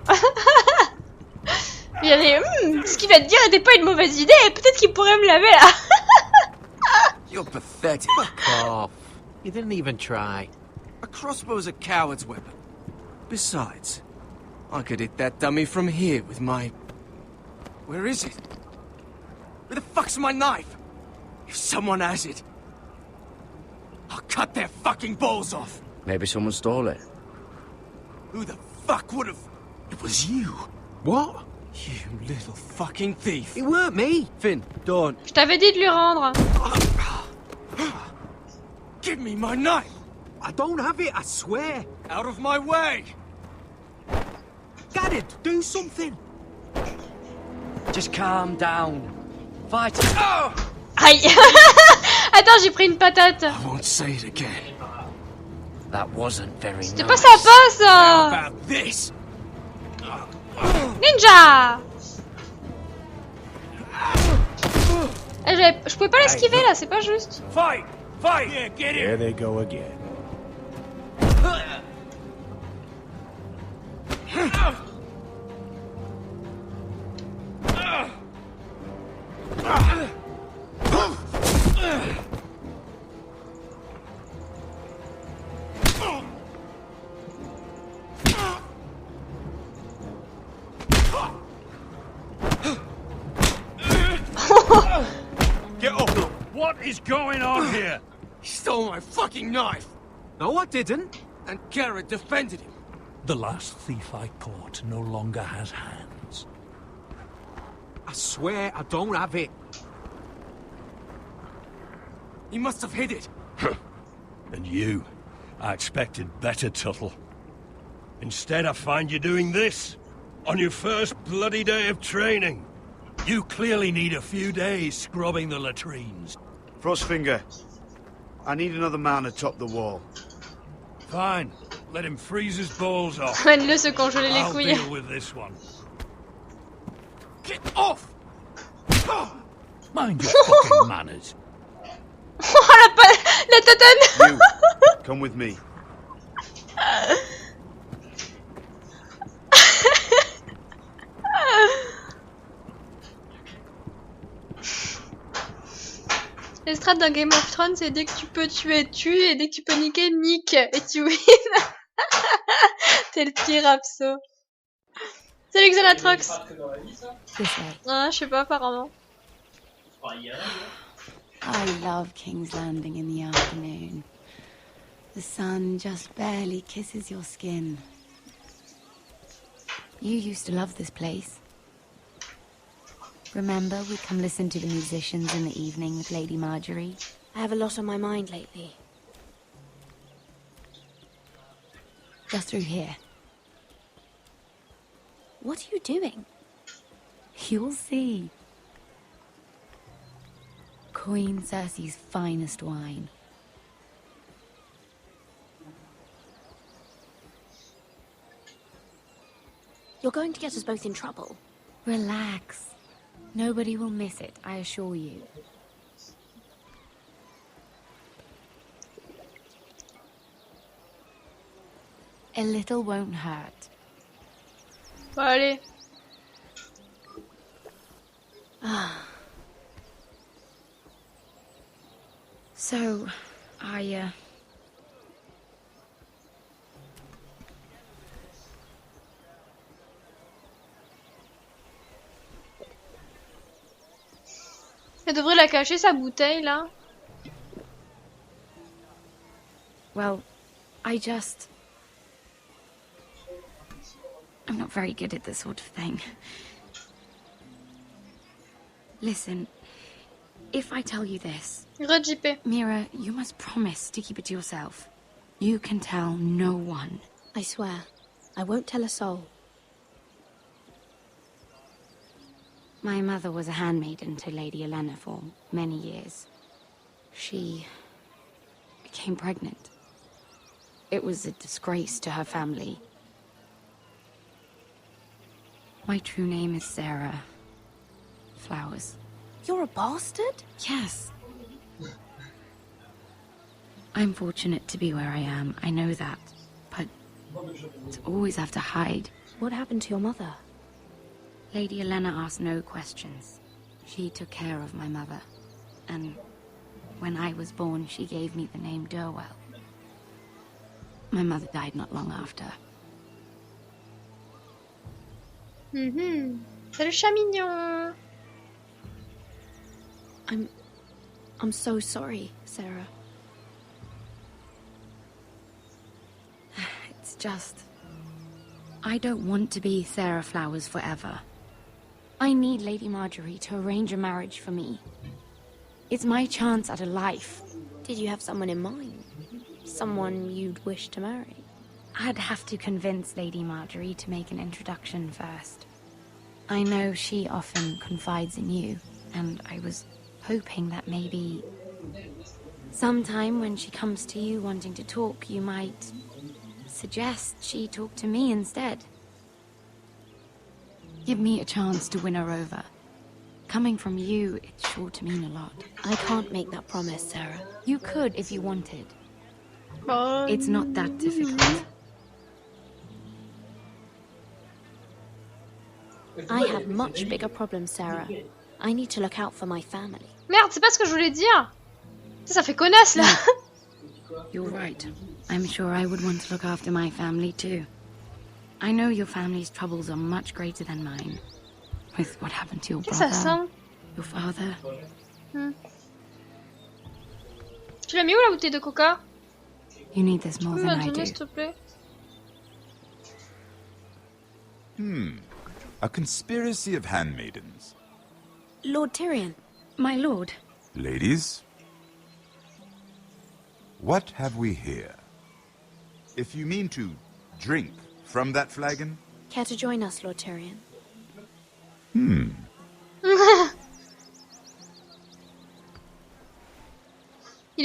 Il y avait, ce qu'il va te dire n'était pas une mauvaise idée. Peut-être qu'il pourrait me laver là. You're pathetic. Fuck off. You didn't even try. A crossbow's a coward's weapon. Besides, I could hit that dummy from here with my... Where is it? Where the fuck's my knife? If someone has it, I'll cut their fucking balls off. Maybe someone stole it. Who the fuck would have... It was you. What? You little fucking thief. It weren't me. Finn, don't. Je t'avais dit de lui rendre. Give me my knife. I don't have it, I swear. Out of my way. Get it. Do something. Just calm down. Fight. Oh! Aïe. Attends, j'ai pris une patate. I won't say it again. That wasn't very nice. C'était pas sympa ça. How about this? Ninja. Je pouvais pas l'esquiver là, c'est pas juste. Fight! Fight! Yeah, get it! Here they go again. Get up! What is going on here? He stole my fucking knife. No, I didn't. And Garrett defended him. The last thief I caught no longer has hands. I swear I don't have it. He must have hid it. And you? I expected better, Tuttle. Instead, I find you doing this. On your first bloody day of training. You clearly need a few days scrubbing the latrines. Frostfinger, I need another man atop the wall. Fine. Let him freeze his balls off. Mène-le se congeler les I'll couilles. deal with this one. Get off! Mind your fucking manners. Oh la tatane. You, come with me. Les strats d'un Game of Thrones, c'est dès que tu peux tuer, tue, et dès que tu peux niquer, nique, et tu win. T'es le pire abso. Salut Xanatrox. Ah, je sais pas, apparemment. I love King's Landing in the afternoon. The sun just barely kisses your skin. You used to love this place. Remember, we'd come listen to the musicians in the evening with Lady Marjorie? I have a lot on my mind lately. Just through here. What are you doing? You'll see. Queen Cersei's finest wine. You're going to get us both in trouble. Relax. Nobody will miss it, I assure you. A little won't hurt. Bon, allez. So, I Elle devrait la cacher, sa bouteille, là. Well, I'm not very good at this sort of thing. Listen, if I tell you this... Mira, you must promise to keep it to yourself. You can tell no one. I swear, I won't tell a soul. My mother was a handmaiden to Lady Elena for many years. She became pregnant. It was a disgrace to her family. My true name is Sarah Flowers. You're a bastard? Yes. I'm fortunate to be where I am, I know that. But to always have to hide. What happened to your mother? Lady Elena asked no questions. She took care of my mother. And when I was born, she gave me the name Durwell. My mother died not long after. C'est le chat mignon. I'm so sorry, Sarah. It's just... I don't want to be Sarah Flowers forever. I need Lady Marjorie to arrange a marriage for me. It's my chance at a life. Did you have someone in mind? Someone you'd wish to marry? I'd have to convince Lady Marjorie to make an introduction first. I know she often confides in you, and I was hoping that maybe... sometime when she comes to you wanting to talk, you might suggest she talk to me instead. Give me a chance to win her over. Coming from you, it's sure to mean a lot. I can't make that promise, Sarah. You could if you wanted. It's not that difficult. I have much bigger problems, Sarah. I need to look out for my family. Merde, c'est pas ce que je voulais dire. Ça fait connasse, là. You're right. I'm sure I would want to look after my family, too. I know your family's troubles are much greater than mine. With what happened to your brother, your father. Tu l'as mis où, la bouteille de coca? You need this more than I do. S'il te plaît. A conspiracy of handmaidens. Lord Tyrion. My lord. Ladies, what have we here? If you mean to drink from that flagon... Care to join us, Lord Tyrion? Il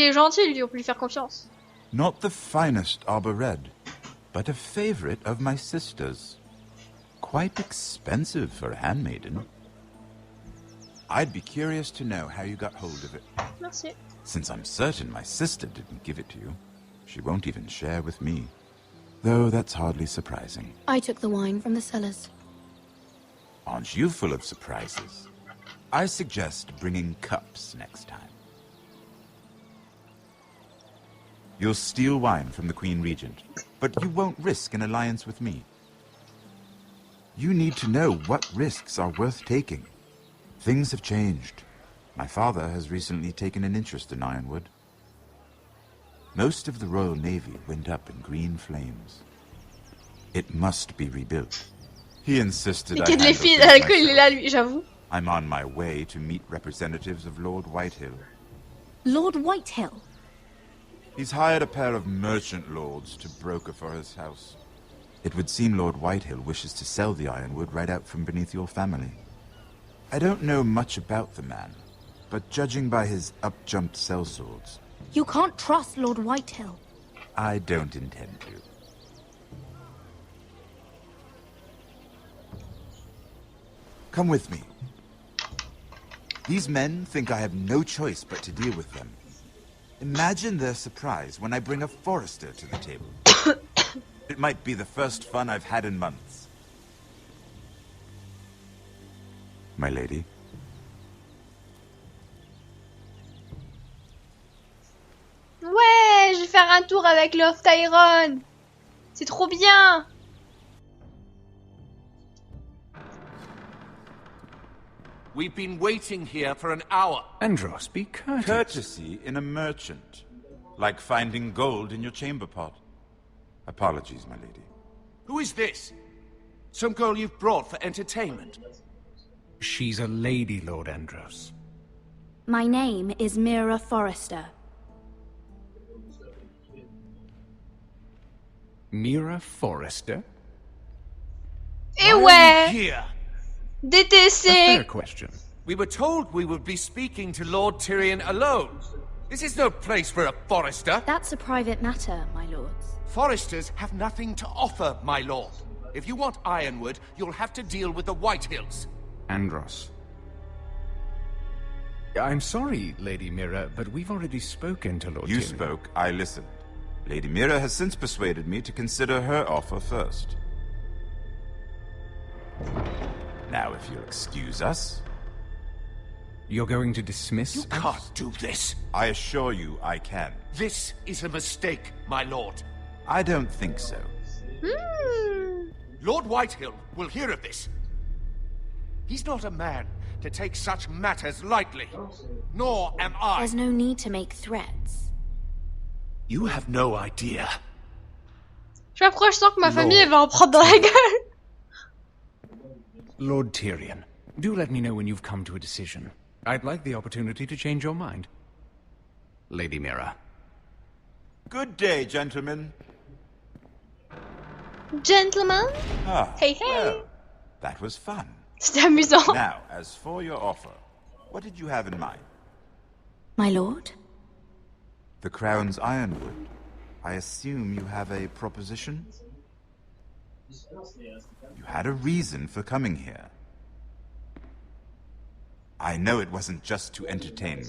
est gentil, lui, on peut lui faire confiance. Not the finest arbor red, but a favorite of my sister's. Quite expensive for a handmaiden. I'd be curious to know how you got hold of it. Merci. Since I'm certain my sister didn't give it to you, she won't even share with me. Though that's hardly surprising. I took the wine from the cellars. Aren't you full of surprises? I suggest bringing cups next time. You'll steal wine from the Queen Regent, but you won't risk an alliance with me. You need to know what risks are worth taking. Things have changed. My father has recently taken an interest in Ironwood. Most of the Royal Navy went up in green flames. It must be rebuilt. He insisted I handle things myself. I'm on my way to meet representatives of Lord Whitehill. Lord Whitehill? He's hired a pair of merchant lords to broker for his house. It would seem Lord Whitehill wishes to sell the Ironwood right out from beneath your family. I don't know much about the man, but judging by his up-jumped sellswords... You can't trust Lord Whitehill. I don't intend to. Come with me. These men think I have no choice but to deal with them. Imagine their surprise when I bring a Forester to the table. It might be the first fun I've had in months. My lady? Ouais, je vais faire un tour avec Lord Tyrone. C'est trop bien. We've been waiting here for an hour. Andros, be courteous. Courtesy in a merchant. Like finding gold in your chamber pot. Apologies, my lady. Who is this? Some girl you've brought for entertainment? She's a lady, Lord Andros. My name is Mira Forrester. Mira Forrester? Eh ouais. Here. DTC. A fair question. We were told we would be speaking to Lord Tyrion alone. This is no place for a Forester. That's a private matter, my lords. Foresters have nothing to offer, my lord. If you want Ironwood, you'll have to deal with the Whitehills. Andros. I'm sorry, Lady Mira, but we've already spoken to Lord You Tyrion. spoke, I listened. Lady Mira has since persuaded me to consider her offer first. Now, if you'll excuse us... You're going to dismiss You can't do this. I assure you I can. This is a mistake, my lord. I don't think so. Lord Whitehill will hear of this. He's not a man to take such matters lightly. Nor am I. There's no need to make threats. You have no idea. Je m'approche, je sens que ma famille elle va en prendre dans la gueule. Lord Tyrion, do let me know when you've come to a decision. I'd like the opportunity to change your mind. Lady Mira. Good day, gentlemen. Gentlemen. Ah, Hey, hey. well, that was fun. C'était amusant. Now, as for your offer, what did you have in mind? My lord? The Crown's Ironwood. I assume you have a proposition? You had a reason for coming here. I know it wasn't just to entertain me.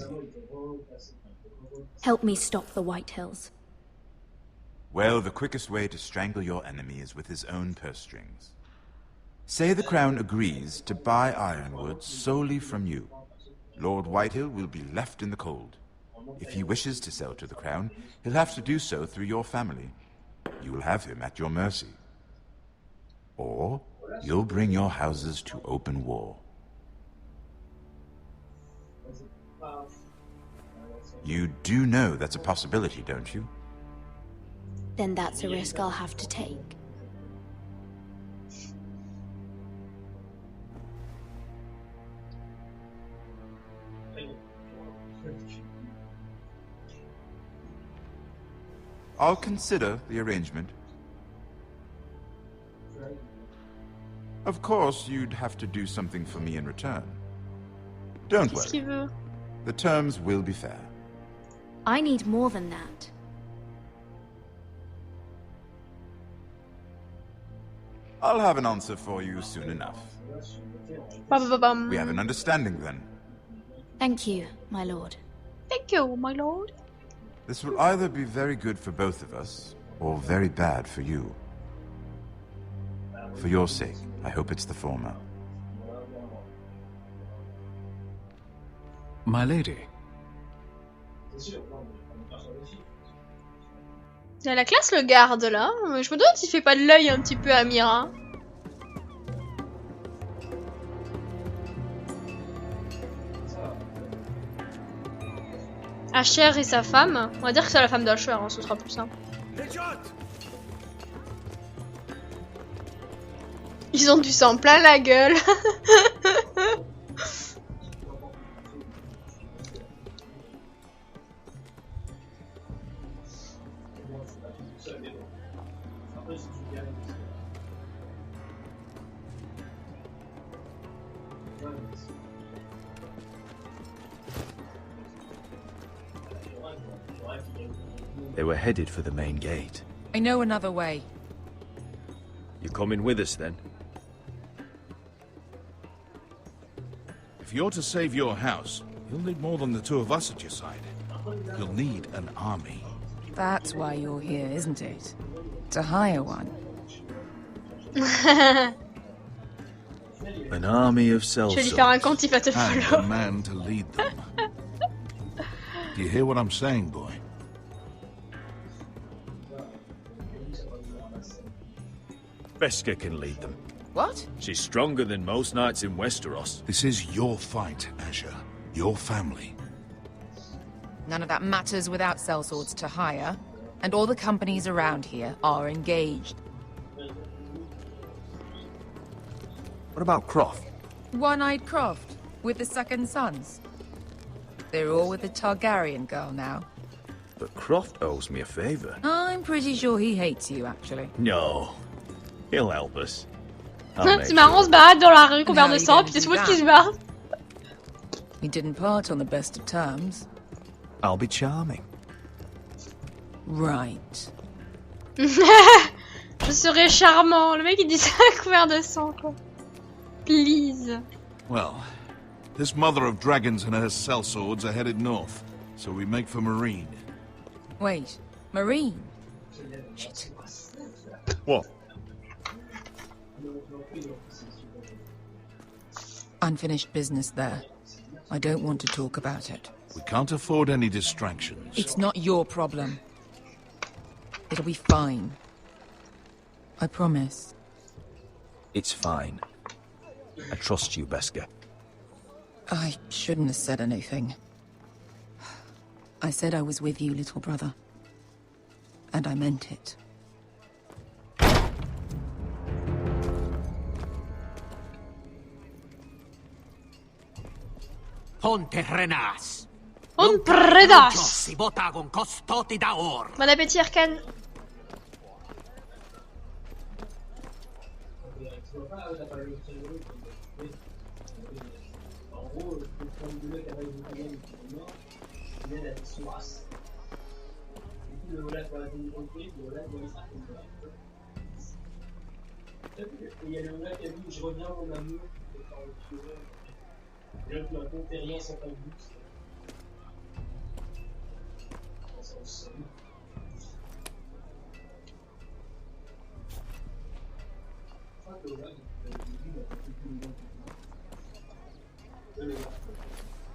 Help me stop the Whitehills. Well, the quickest way to strangle your enemy is with his own purse strings. Say the Crown agrees to buy Ironwood solely from you. Lord Whitehill will be left in the cold. If he wishes to sell to the Crown, he'll have to do so through your family. You will have him at your mercy. Or you'll bring your houses to open war. You do know that's a possibility, don't you? Then that's a risk I'll have to take. I'll consider the arrangement. Of course, you'd have to do something for me in return. Don't Qu'est-ce qu'il worry. veut? The terms will be fair. I need more than that. I'll have an answer for you soon enough. Ba-ba-ba-bum. We have an understanding then. Thank you, my lord. Thank you, my lord. This will either be very good for both of us, or very bad for you. For your sake, I hope it's the former. My lady. Il a la classe le garde là. Je me demande s'il fait pas de l'œil un petit peu à Mira. Asher et sa femme. On va dire que c'est la femme d'Asher, hein, ce sera plus simple. Ils ont du sang plein la gueule. They were headed for the main gate. I know another way. You coming with us then? If you're to save your house, you'll need more than the two of us at your side. You'll need an army. That's why you're here, isn't it? To hire one. An army of Je vais lui faire un compte, il va te And follow. a man to lead them. Do you hear what I'm saying, boy? Beska can lead them. What? She's stronger than most knights in Westeros. This is your fight, Asher. Your family. None of that matters without sellswords to hire, and all the companies around here are engaged. What about Croft? One-eyed Croft, with the second sons. They're all with the Targaryen girl now. But Croft owes me a favor. I'm pretty sure he hates you, actually. No. He'll help us. C'est marrant, on se balade dans la rue couvert de sang, puis c'est Swood qui se barre. We didn't part on the best of terms. I'll be charming. Right. Je serai charmant. Le mec il dit ça couvert de sang quoi. Please. Well, this mother of dragons and her sellswords are headed north, so we make for Marine. Wait, Marine? Shit. What? Unfinished business there. I don't want to talk about it. We can't afford any distractions. It's not your problem. It'll be fine. I promise. It's fine. I trust you, Beska. I shouldn't have said anything. I said I was with you, little brother. And I meant it. Ponte renas. On predas. Si vota con costoti da or. Bon appétit Arcane.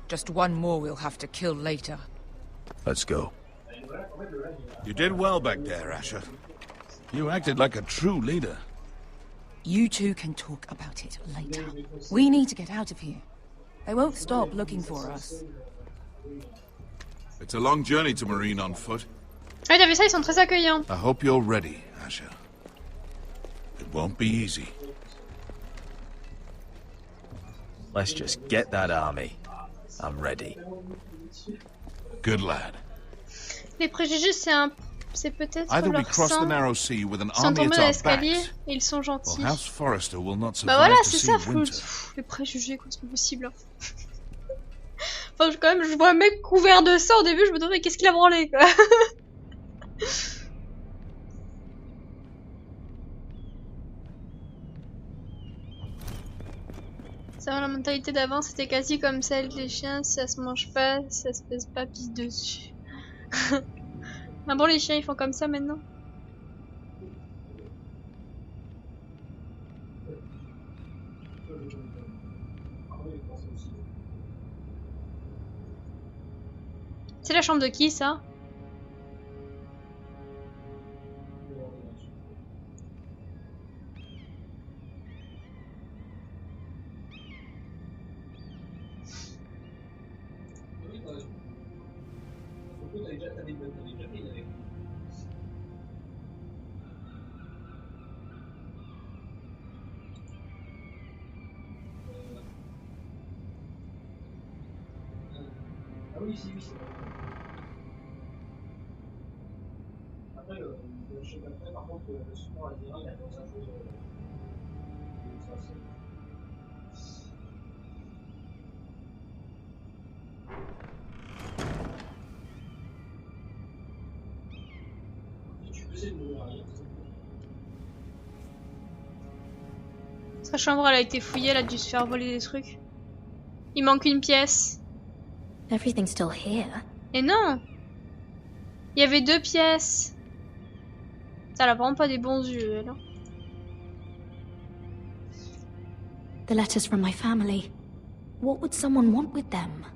Just one more we'll have to kill later. Let's go. You did well back there, Asher. You acted like a true leader. You two can talk about it later. We need to get out of here. They won't stop looking for us. It's a long journey to Marine on foot. Ah, t'as vu ça, ils sont très accueillants. I hope you're ready, Asher. It won't be easy. Let's just get that army. I'm ready. Good lad. Les préjugés, c'est peut-être Either we leur cross the sang. narrow sea with an Ils sont army tombés at dans our l'escalier backs, et ils sont or gentils. House Forrester will not Bah survive voilà, to c'est see ça, winter. les préjugés, quoi, c'est pas possible. Hein. Enfin, quand même, je vois un mec couvert de sang au début, je me demande, mais qu'est-ce qu'il a branlé, quoi. Ça va, la mentalité d'avant, c'était quasi comme celle des chiens, si ça se mange pas, si ça se pèse pas, pisse dessus. Ah bon, les chiens, ils font comme ça maintenant? C'est la chambre de qui, ça? Oui, si, c'est vrai. Après, le chef d'après, par contre, le support à il a commencé à jouer tu peux essayer de mourir rien. Sa chambre, elle a été fouillée, elle a dû se faire voler des trucs. Il manque une pièce. Everything's still here. Et non! Il y avait 2 pièces. Ça, elle a vraiment pas des bons yeux, elle. The letters from my family. What would someone want with them?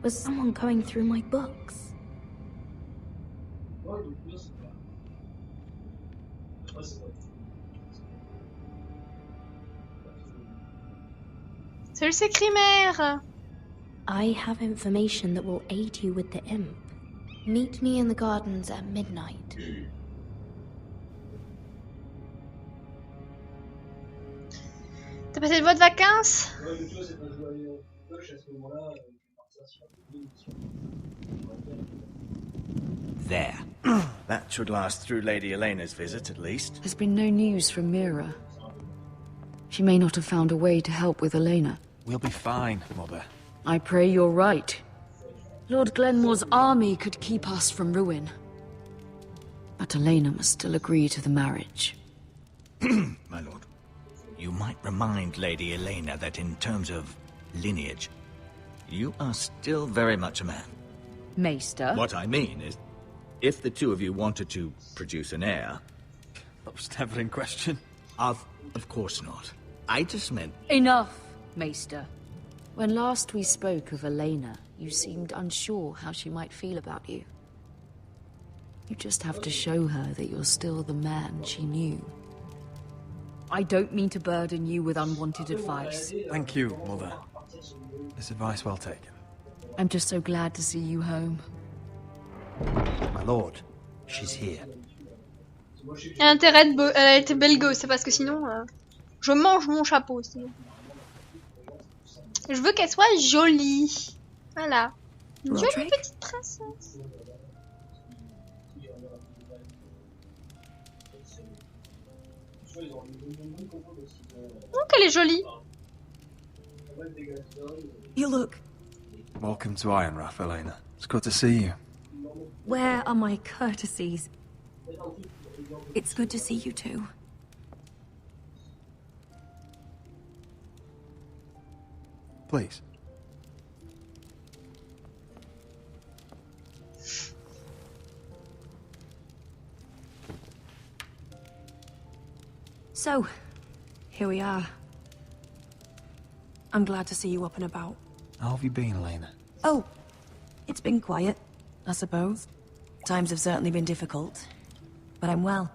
Was someone going through my books? C'est le sécrimaire! I have information that will aid you with the imp. Meet me in the gardens at midnight. T'as passé de bonnes vacances? There. That should last through Lady Elena's visit, at least. There's been no news from Mira. She may not have found a way to help with Elena. We'll be fine, Mother. I pray you're right. Lord Glenmore's army could keep us from ruin. But Elena must still agree to the marriage. My lord, you might remind Lady Elena that in terms of lineage, you are still very much a man. Maester? What I mean is, if the two of you wanted to produce an heir... That was never in question. Of course not. I just meant... Enough, Maester. When last we spoke of Elena, you seemed unsure how she might feel about you. You just have to show her that you're still the man she knew. I don't mean to burden you with unwanted advice. Thank you, Mother. This advice well taken. I'm just so glad to see you home. My lord, she's here. Elle a intérêt elle a été belgo, c'est parce que sinon, je mange mon chapeau. Sinon. Je veux qu'elle soit jolie. Voilà. Une jolie petite princesse. Donc elle est jolie. You look. Welcome to Ironrath, Elena. It's good to see you. Where are my courtesies? It's good to see you too. Please. So, here we are. I'm glad to see you up and about. How have you been, Elena? Oh, it's been quiet, I suppose. Times have certainly been difficult, but I'm well.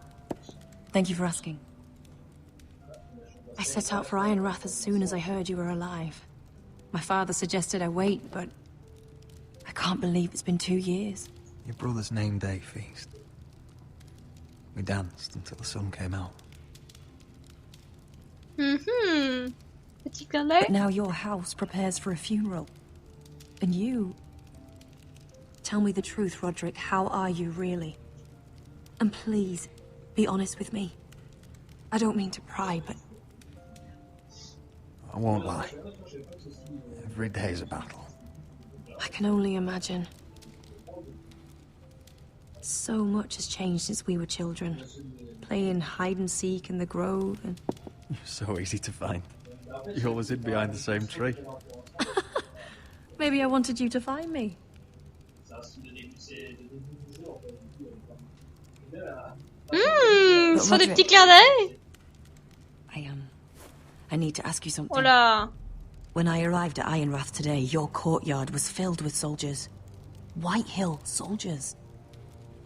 Thank you for asking. I set out for Ironrath as soon as I heard you were alive. My father suggested I wait, but I can't believe it's been 2 years. Your brother's name day feast. We danced until the sun came out. Petit clin d'œil. But now your house prepares for a funeral. And you... Tell me the truth, Roderick. How are you, really? And please, be honest with me. I don't mean to pry, but... I won't lie. Every day's a battle. I can only imagine. So much has changed since we were children. Playing hide-and-seek in the grove and... You're so easy to find. You always hid behind the same tree. Maybe I wanted you to find me. Ce sont des petits clins d'œil. I need to ask you something. Oh là. When I arrived at Ironrath today, your courtyard was filled with soldiers. White Hill soldiers.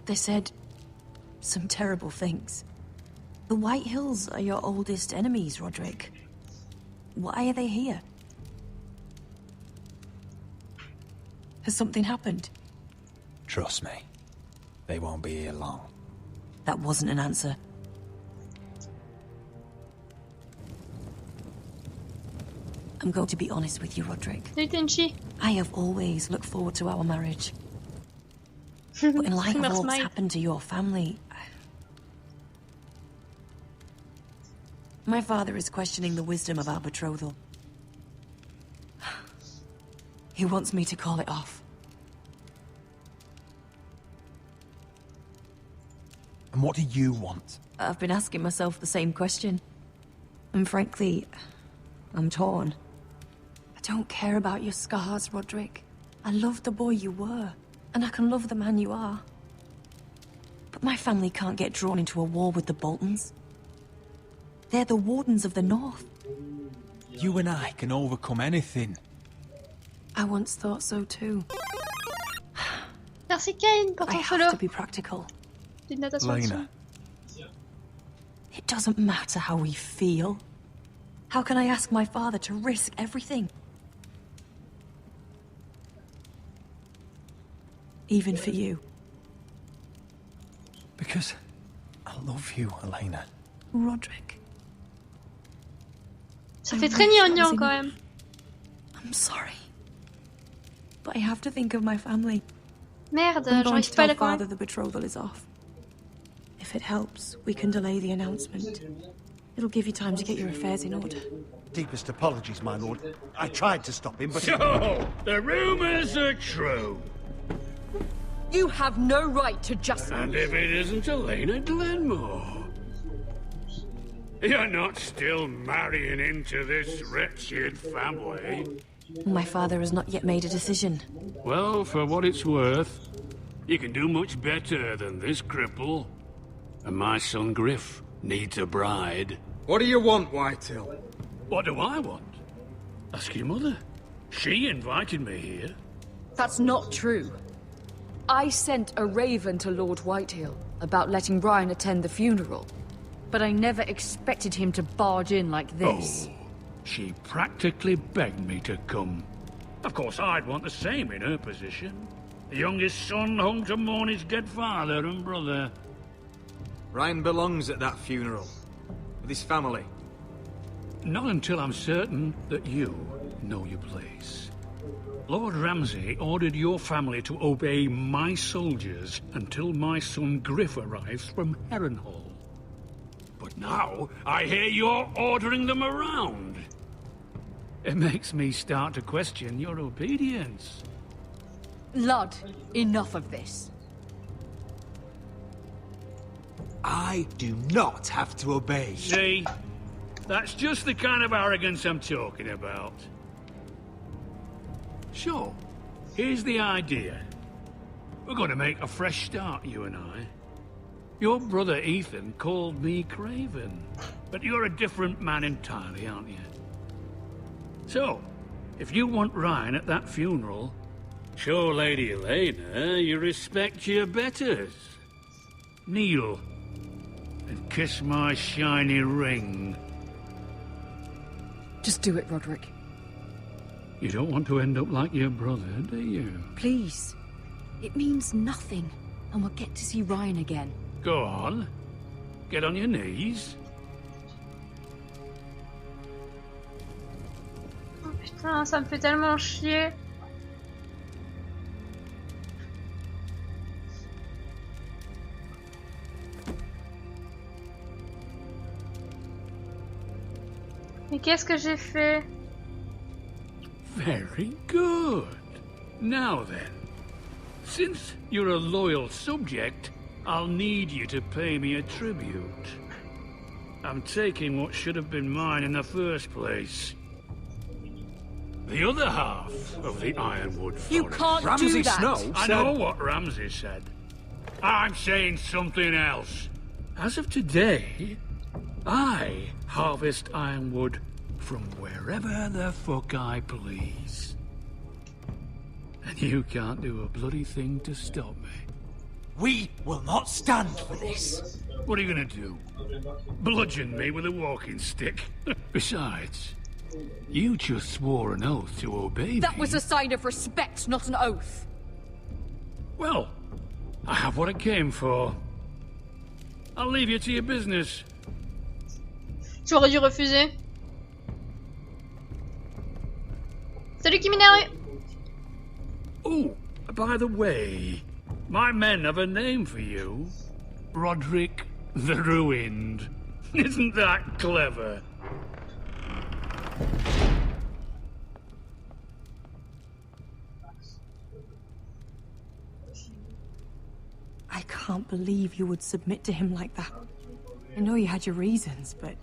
They said some terrible things. The White Hills are your oldest enemies, Roderick. Why are they here? Has something happened? Trust me. They won't be here long. That wasn't an answer. I'm going to be honest with you, Roderick. I have always looked forward to our marriage. But in light of all that's happened to your family... My father is questioning the wisdom of our betrothal. He wants me to call it off. And what do you want? I've been asking myself the same question. And frankly, I'm torn. I don't care about your scars, Roderick. I love the boy you were, and I can love the man you are. But my family can't get drawn into a war with the Boltons. They're the Wardens of the North. You and I can overcome anything. I once thought so too. Merci Kane pour I ton have solo. to be practical. Petite notation Lena. dessus. It doesn't matter how we feel. How can I ask my father to risk everything? Even for you. Because I love you, Elena. Roderick. Ça fait très gnangnan quand même. I'm sorry. But I have to think of my family. Merde, I'm going j'arrive to pas à tell la father convaincre. the betrothal is off. If it helps, we can delay the announcement. It'll give you time to get your affairs in order. Deepest apologies, my lord. I tried to stop him, but... So, the rumors are true. You have no right to just... And if it isn't Elena Glenmore? You're not still marrying into this wretched family? My father has not yet made a decision. Well, for what it's worth, you can do much better than this cripple. And my son Griff needs a bride. What do you want, Whitehill? What do I want? Ask your mother. She invited me here. That's not true. I sent a raven to Lord Whitehill about letting Brian attend the funeral. But I never expected him to barge in like this. Oh, she practically begged me to come. Of course, I'd want the same in her position. The youngest son home to mourn his dead father and brother. Ryan belongs at that funeral. With his family. Not until I'm certain that you know your place. Lord Ramsay ordered your family to obey my soldiers until my son Griff arrives from Harrenhal. But now, I hear you're ordering them around. It makes me start to question your obedience. Lud, enough of this. I do not have to obey. See? That's just the kind of arrogance I'm talking about. So, here's the idea. We're going to make a fresh start, you and I. Your brother Ethan called me Craven, but you're a different man entirely, aren't you? So, if you want Ryan at that funeral, show Lady Elena you respect your betters. Kneel and kiss my shiny ring. Just do it, Roderick. You don't want to end up like your brother, do you? Please. It means nothing, and we'll get to see Ryan again. Go on. Get on your knees. Oh putain, ça me fait tellement chier. Mais qu'est-ce que j'ai fait? Very good. Now then, since you're a loyal subject, I'll need you to pay me a tribute. I'm taking what should have been mine in the first place. The other half of the Ironwood Forest. You can't Ramsay do that. Snow I said... know what Ramsay said. I'm saying something else. As of today, I harvest ironwood from wherever the fuck I please. And you can't do a bloody thing to stop me. We will not stand for this. What are you gonna do? Bludgeon me with a walking stick? Besides, you just swore an oath to obey me. That was a sign of respect, not an oath. Well, I have what I came for. I'll leave you to your business. J'aurais dû refuser. Salut Kiminari. Oh, by the way, my men have a name for you. Roderick the Ruined. Isn't that clever? I can't believe you would submit to him like that. I know you had your reasons, but...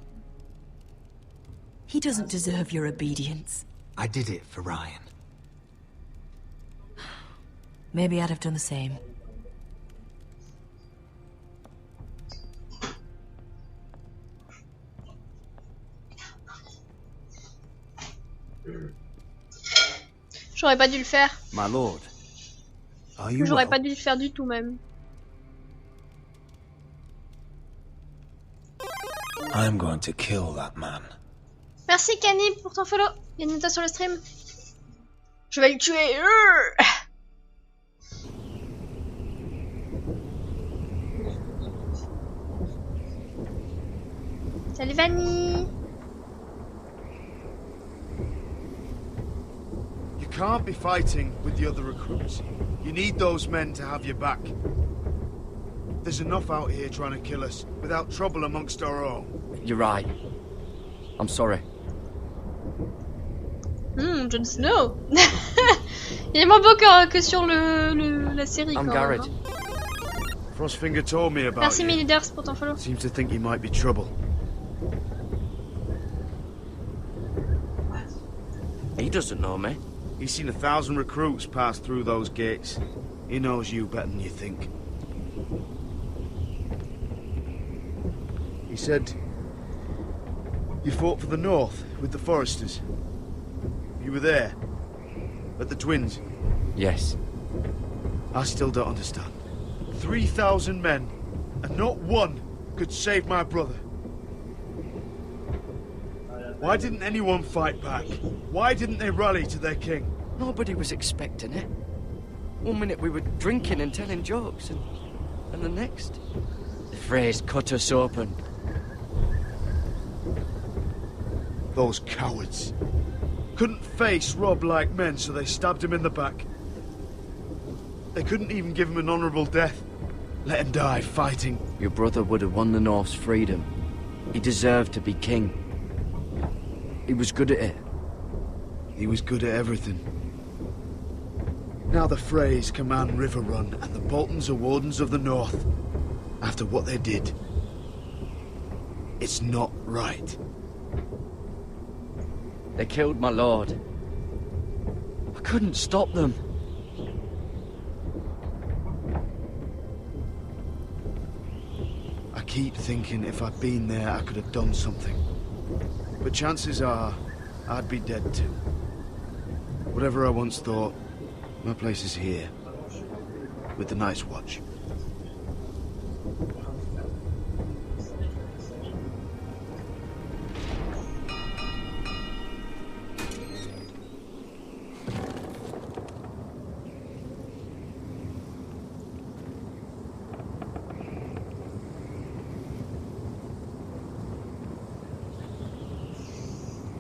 he doesn't deserve your obedience. I did it for Ryan. Maybe I'd have done the same. J'aurais pas dû le faire. My lord, are you J'aurais well? pas dû le faire du tout même. I'm going to kill that man. Merci Kenny pour ton follow. Bienvenue toi sur le stream. Je vais le tuer. Salut Vanny. You can't be fighting with the other recruits. You need those men to have your back. There's enough out here trying to kill us without trouble amongst our own. You're right. I'm sorry. Jon Snow. Il est moins beau que sur la série. I'm Garrett. Frostfinger told me about Merci you. mes leaders pour ton follow. Seems to think you might be trouble. He doesn't know me. He's seen 1,000 recruits pass through those gates. He knows you better than you think. He said you fought for the North with the Foresters. You were there at the Twins. Yes. I still don't understand. 3,000 men, and not one could save my brother. Why didn't anyone fight back? Why didn't they rally to their king? Nobody was expecting it. One minute we were drinking and telling jokes, and the next, the Freys cut us open. Those cowards. Couldn't face Rob like men, so they stabbed him in the back. They couldn't even give him an honourable death. Let him die fighting. Your brother would have won the North's freedom. He deserved to be king. He was good at it. He was good at everything. Now the Freys command River Run, and the Boltons are Wardens of the North. After what they did. It's not right. They killed my lord. I couldn't stop them. I keep thinking if I'd been there, I could have done something. But chances are, I'd be dead too. Whatever I once thought, my place is here. With the Night's Watch.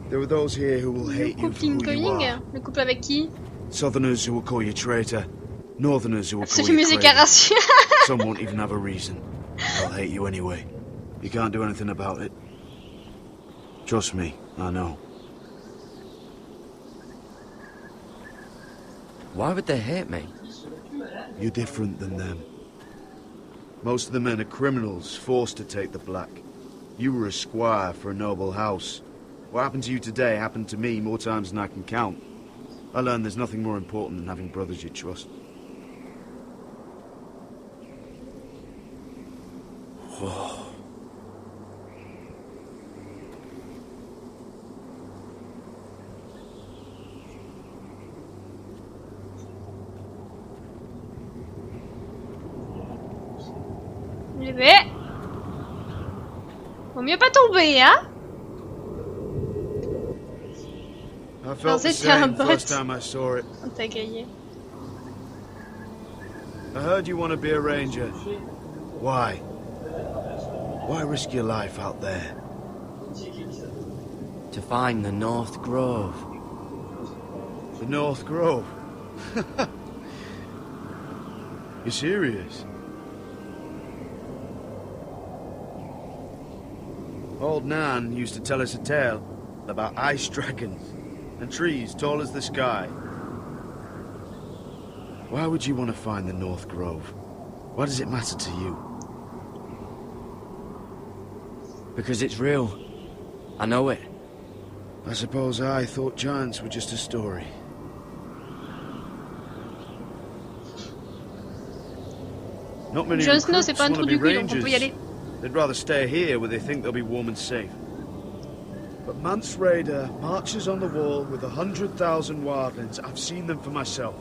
There are those here who will hate you for who you are. Le couple avec qui? Southerners who will call you traitor. Northerners who will call C'est you musique craven. arrachée. Some won't even have a reason. They'll hate you anyway. You can't do anything about it. Trust me, I know. Why would they hate me? You're different than them. Most of the men are criminals, forced to take the black. You were a squire for a noble house. What happened to you today happened to me more times than I can count. I learned there's nothing more important than having brothers you trust. Whoa. Bébé. Vaut mieux pas tomber, hein? I felt the c'était un same bot. first time I saw it. On t'a grillé. I heard you want to be a ranger. Why? Why risk your life out there? To find the North Grove. The North Grove? You're serious? Old Nan used to tell us a tale about ice dragons and trees tall as the sky. Why would you want to find the North Grove? Why does it matter to you? Because it's real. I know it. I suppose I thought giants were just a story. Not many Jon Snow, c'est recruits pas un want trou to be du cul, donc on peut y rangers. aller. They'd rather stay here where they think they'll be warm and safe. But Mance Rayder marches on the wall with 100,000 wildlings. I've seen them for myself.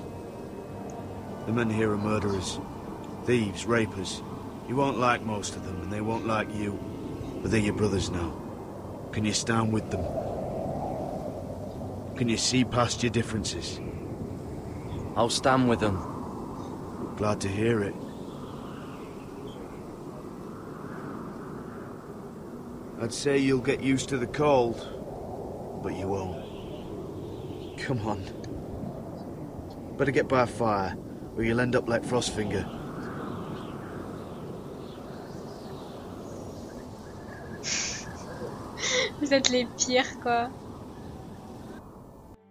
The men here are murderers, thieves, rapers. You won't like most of them, and they won't like you. But they're your brothers now. Can you stand with them? Can you see past your differences? I'll stand with them. Glad to hear it. I'd say you'll get used to the cold, but you won't. Come on. Better get by a fire, or you'll end up like Frostfinger. Vous êtes les pires, quoi.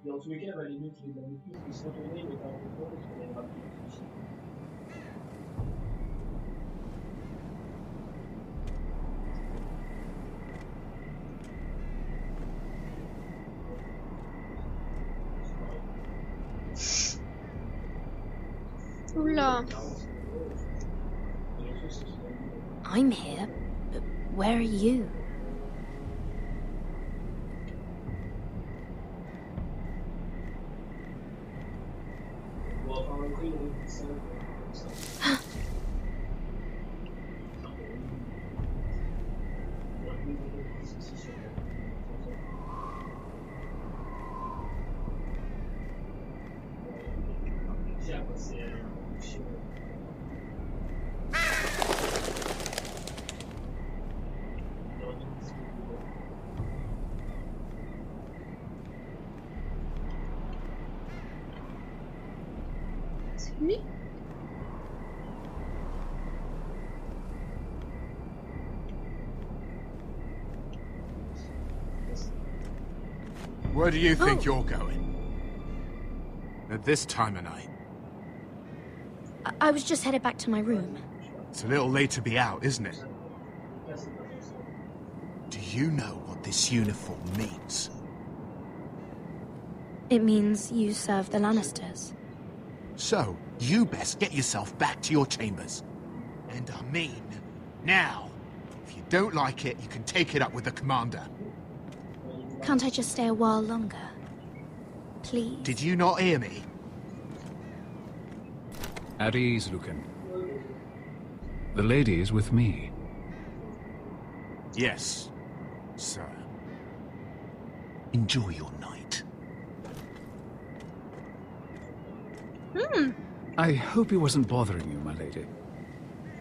Dans tous les cas, les mecs qui les avaient tous, ils se retournaient, mais pas en retour, parce qu'on avait rappelé tout de suite. Oula. I'm here, but where are you? C'est lui? Where do you think you're going? At this time of night? I was just headed back to my room. It's a little late to be out, isn't it? Do you know what this uniform means? It means you serve the Lannisters. So, you best get yourself back to your chambers. And I mean, now. If you don't like it, you can take it up with the commander. Can't I just stay a while longer? Please? Did you not hear me? At ease, Lucan. The lady is with me. Yes, sir. Enjoy your night. I hope he wasn't bothering you, my lady.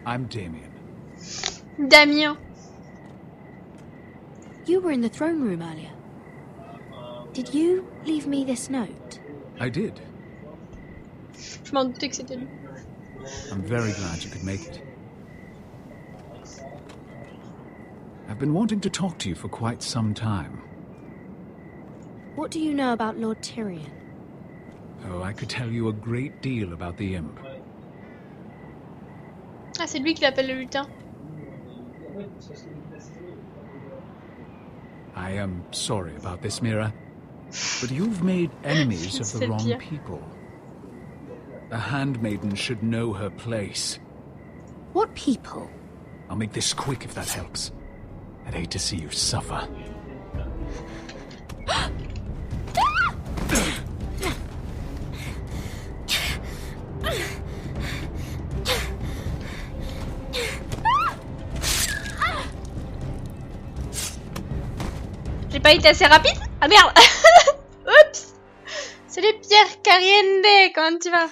I'm Damien. Damien. You were in the throne room earlier. Did you leave me this note? I did. Je m'en doutais que c'était lui. I'm very glad you could make it. I've been wanting to talk to you for quite some time. What do you know about Lord Tyrion? Oh, I could tell you a great deal about the imp. Ah, c'est lui qui l'appelle le lutin. I am sorry about this, Mira, but you've made enemies of the wrong people. A handmaiden should know her place. What people? I'll make this quick if that helps. I'd hate to see you suffer. J'ai pas été assez rapide? Ah merde. Oups. Salut Pierre Cariende, comment tu vas?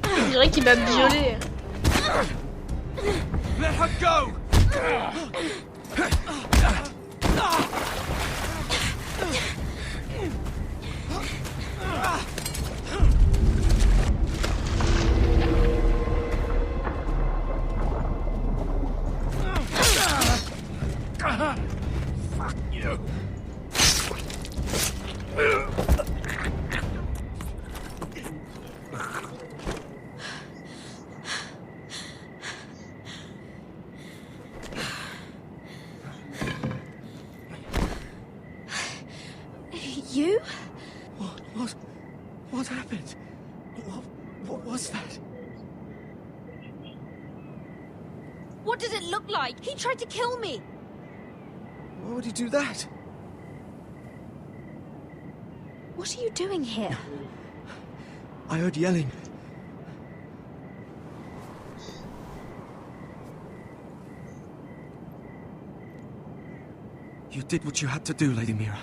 On dirait qu'il m'a violé. Let her go! What happened? What was that? What did it look like? He tried to kill me! Why would he do that? What are you doing here? I heard yelling. You did what you had to do, Lady Mira.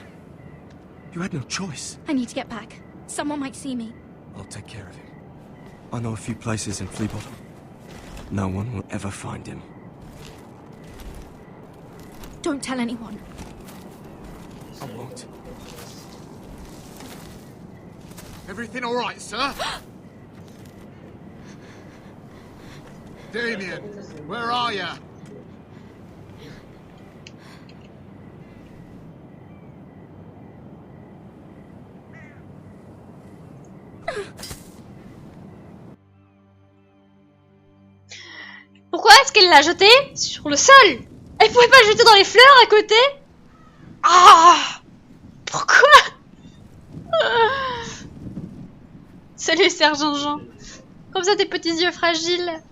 You had no choice. I need to get back. Someone might see me. I'll take care of him. I know a few places in Flea Bottom. No one will ever find him. Don't tell anyone. I won't. Everything all right, sir? Damien, where are you? Pourquoi est-ce qu'elle l'a jeté sur le sol? Elle pouvait pas le jeter dans les fleurs à côté? Ah! Pourquoi? Salut Sergent Jean. Comme ça tes petits yeux fragiles.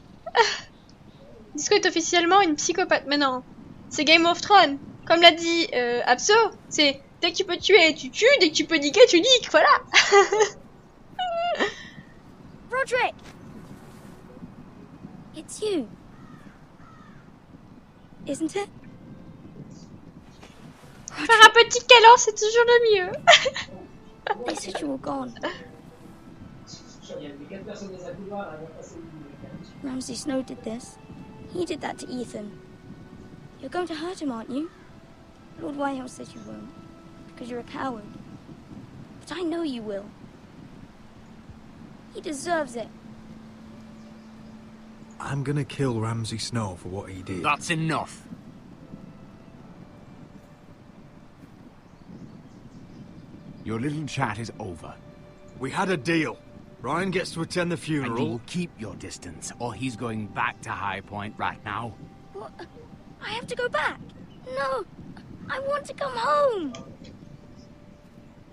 Disco est officiellement une psychopathe. Mais non, c'est Game of Thrones. Comme l'a dit Abso, c'est dès que tu peux tuer, tu tues. Dès que tu peux niquer, tu niques. Voilà. Roderick! It's you. Isn't it? Faire un petit câlin, c'est toujours le mieux. They said you were gone. Ramsay Snow did this. He did that to Ethan. You're going to hurt him, aren't you? Lord Whitehouse says you won't, because you're a coward. But I know you will. He deserves it. I'm gonna kill Ramsay Snow for what he did. That's enough. Your little chat is over. We had a deal. Ryan gets to attend the funeral. And you'll keep your distance, or he's going back to High Point right now. What? I have to go back? No! I want to come home!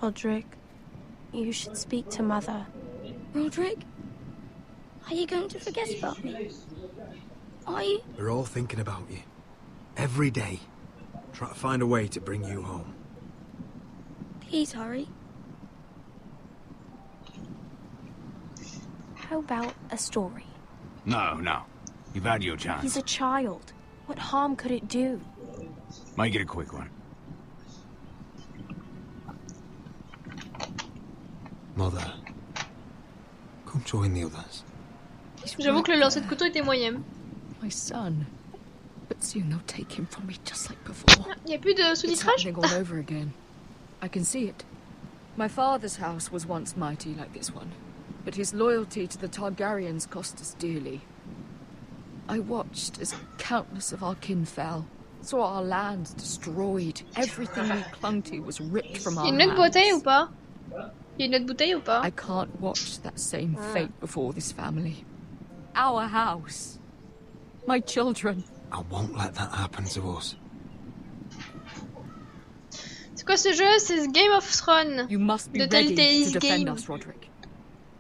Roderick, you should speak to Mother. Roderick? Are you going to forget about me? Are you? We're all thinking about you. Every day. Try to find a way to bring you home. Please hurry. How about a story? No. You've had your chance. He's a child. What harm could it do? Make it a quick one. Mother, come join the others. J'avoue que le lancer de couteau était moyen. My son. But soon they'll take him from me just like before. Y a plus de sous-titrage? It's happening all over again. I can see it. My father's house was once mighty like this one, but his loyalty to the Targaryens cost us dearly. I watched as countless of our kin fell, saw our lands destroyed, everything we clung to was ripped from our hands. Y a une autre bouteille ou pas? Y a une autre bouteille ou pas? I can't watch that same fate before this family. Our house. My children. I won't let that happen to us. C'est quoi ce jeu? C'est Game of Thrones. You must be de ready Telltale's to defend game. us, Roderick.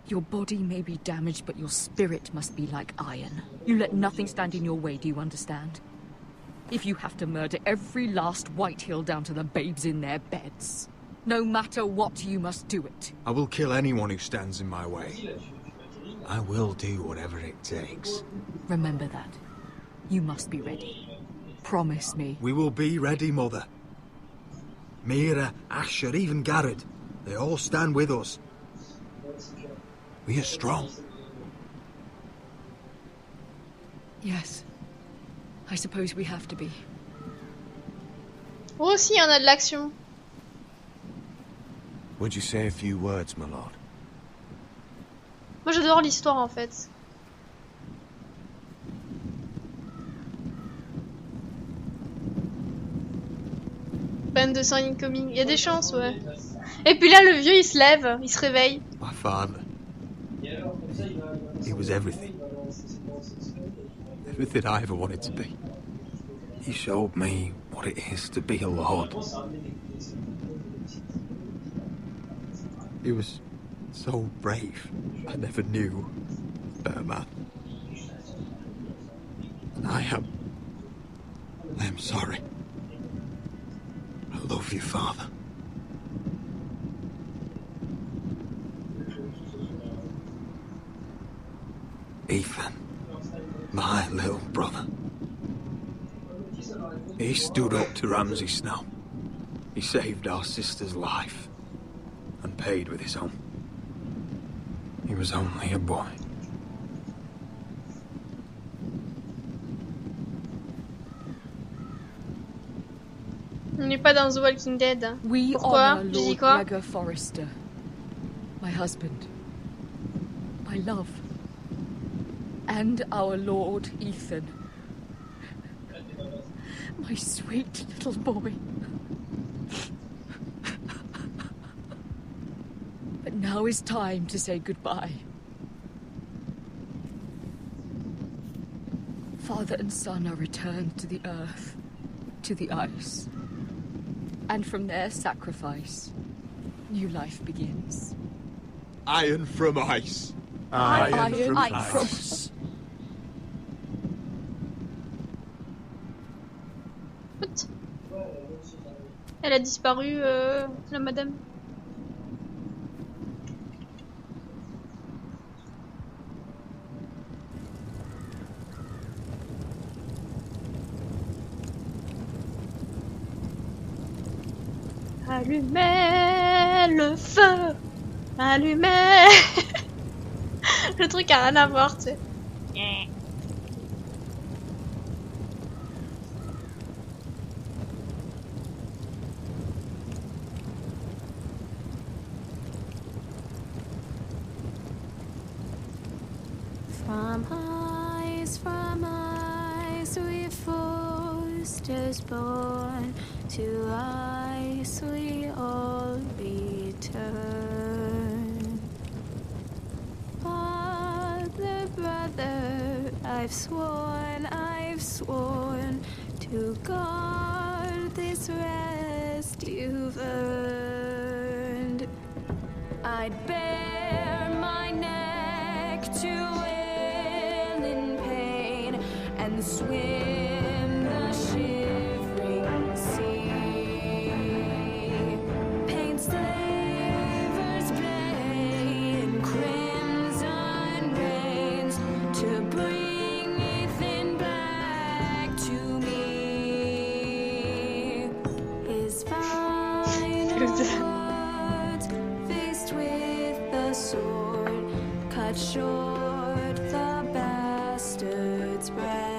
Your body may be damaged, but your spirit must be like iron. You let nothing stand in your way, do you understand? If you have to murder every last Whitehill down to the babes in their beds, no matter what, you must do it. I will kill anyone who stands in my way. I will do whatever it takes. Remember that. You must be ready. Promise me. We will be ready, Mother. Mira, Asher, even Garrett. They all stand with us. We are strong. Yes. I suppose we have to be. Oh, aussi, y en a de l'action. Would you say a few words, my lord? Moi, j'adore l'histoire, en fait. Peine de sang incoming. Il y a des chances, ouais. Et puis là, le vieux, il se lève, il se réveille. My father. He was everything. Everything I ever wanted to be. He showed me what it is to be a lord. He was So brave. I never knew a better man. And I am sorry. I love you, Father. Ethan, my little brother. He stood up to Ramsay Snow. He saved our sister's life and paid with his own. He was only a boy. On n'est pas dans The Walking Dead. We Pourquoi? honor J'ai dit Lord quoi? Gregor Forrester, my husband, my love, and our Lord Ethan, my sweet little boy. But now is time to say goodbye. Father and son are returned to the earth, to the ice. And from their sacrifice, new life begins. Iron from ice. Iron from ice. What? Elle a disparu, la madame. Allumez le feu! Allumez! Le truc a rien à voir, tu sais. From ice, we Forsters born, to ice we all return. Father, brother, I've sworn to guard this rest you've earned. I'd bare my neck to and swim the shivering sea. Paint slavers bay in crimson rains to bring Ethan back to me. His final words, faced with the sword, cut short the bastard's breath.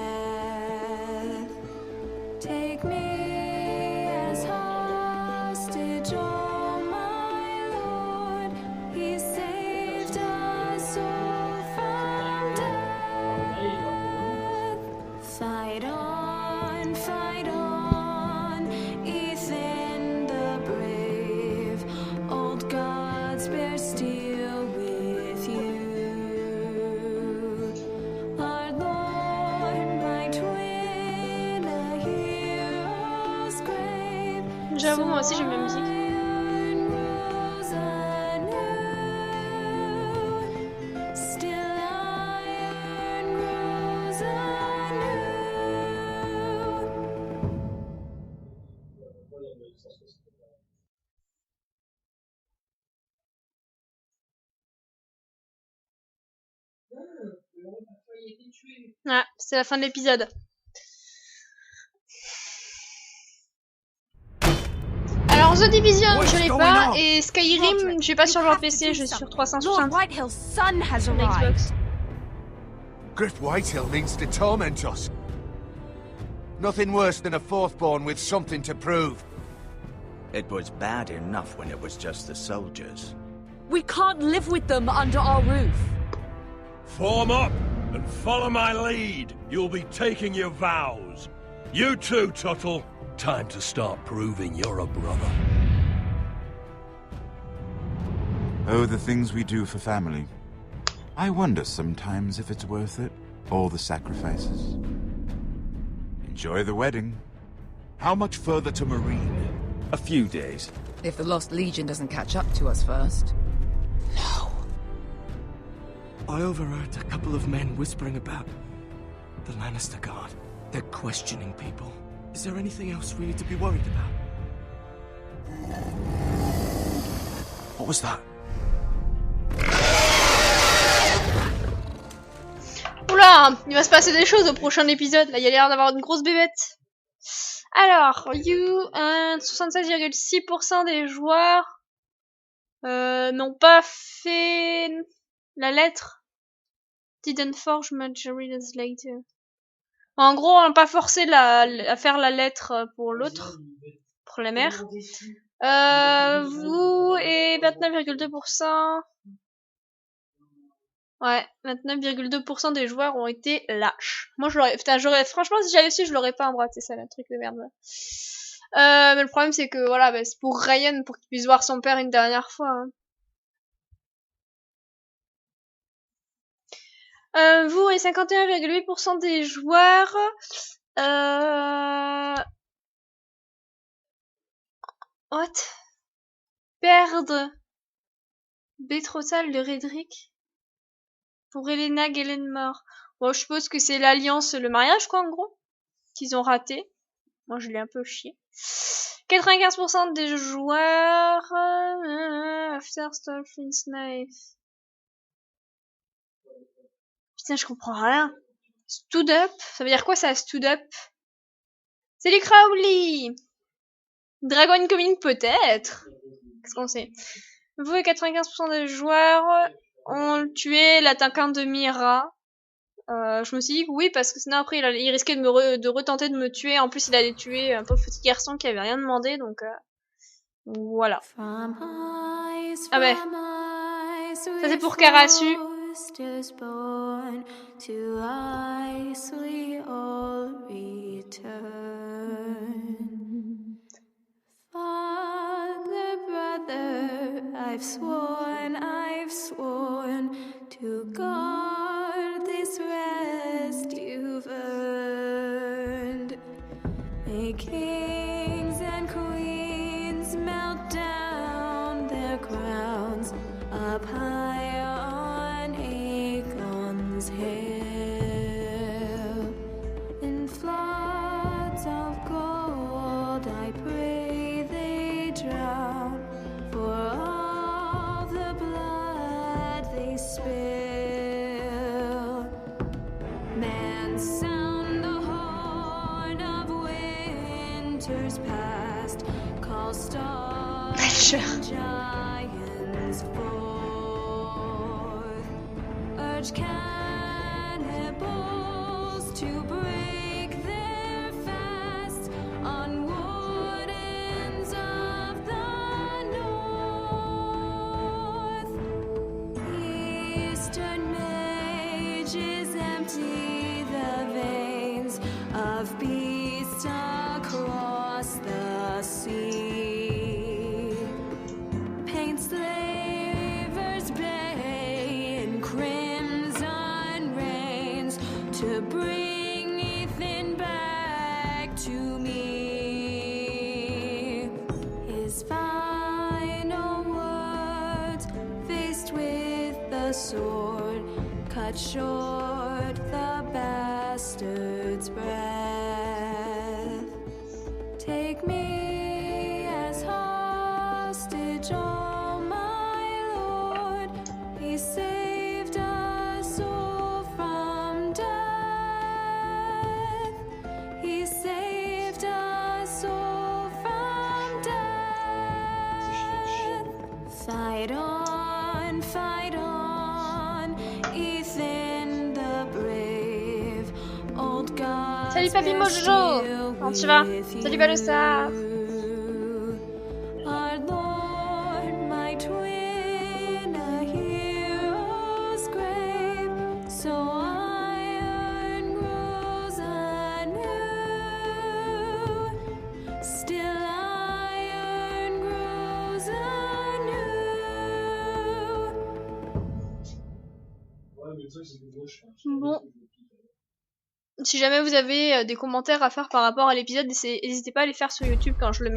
Take me as hostage, oh my Lord. He saved us all from death. Fight on, Ethan the brave. Old gods bear steel with you. Our Lord, my twin, a hero's grave. J'avoue, moi aussi j'aime la musique. Ah, c'est la fin de l'épisode. Alors The Division, je l'ai pas, et Skyrim, je suis pas sur leur PC, je suis sur 360. Sur Xbox. Griff Whitehill means to torment us. Nothing worse than a fourthborn with something to prove. It was bad enough when it was just the soldiers. We can't live with them under our roof. Form up and follow my lead. You'll be taking your vows. You too, Tuttle. Time to start proving you're a brother. Oh, the things we do for family. I wonder sometimes if it's worth it. All the sacrifices. Enjoy the wedding. How much further to Marine? A few days. If the Lost Legion doesn't catch up to us first. No. I overheard a couple of men whispering about the Lannister Guard. They're questioning people. Is there anything else we need to be worried about? What was that? Oula, il va se passer des choses au prochain épisode. Là, il y a l'air d'avoir une grosse bébête. Alors, 76,6% des joueurs n'ont pas fait la lettre. Didn't forge majorities later. En gros, on n'a pas forcé à faire la lettre pour l'autre, pour la mère. Vous et 29,2%. Ouais, 29,2% des joueurs ont été lâches. Moi, franchement, si j'avais su, je l'aurais pas embrassé, ça, le truc de merde, là. Mais le problème, c'est que, voilà, bah, c'est pour Ryan, pour qu'il puisse voir son père une dernière fois, hein. Vous et 51,8% des joueurs, what? Perdre Betrothal de Redrick pour Elena Gillenmore. Bon, je suppose que c'est l'alliance, le mariage, quoi, en gros, qu'ils ont raté. Moi, je l'ai un peu chié. 95% des joueurs, After Starfleet's Knife. Putain, je comprends rien. Stood up, ça veut dire quoi, ça, stood up? Salut Crowley! Dragon Incoming, peut-être? Qu'est-ce qu'on sait? Vous et 95% des joueurs ont tué l'attaquant de Mira. Je me suis dit que oui, parce que sinon après il risquait de retenter de me tuer. En plus, il allait tuer un pauvre petit garçon qui avait rien demandé, donc voilà. Ah ben, ça c'est pour Karasu. Father, brother, I've sworn to guard this rest you've earned. May kings and queens melt down their crowns up high on Aegon's hill. In floods of gold, I pray they drown for all the blood they spill. Man, sound the horn of winter's past, call stars and giants forth, urge cannibals to break their fast on wardens of the north. Eastern mages empty the veins of beasts across the sea. Paint slavers bay in crimson rains to bring Ethan back to me. His final words, faced with the sword, cut short the bastard's breath. Take me as hostage, oh my lord. He saved us all from death. He saved us all from death. Fight on, Ethan the brave, old God. Salut Papy Mojo! Comment tu vas? Salut Balossard! Our Lord, my twin, a hero's grave, so iron grows anew. Still iron grows anew. Bon. Si jamais vous avez des commentaires à faire par rapport à l'épisode, n'hésitez pas à les faire sur YouTube quand je le mets.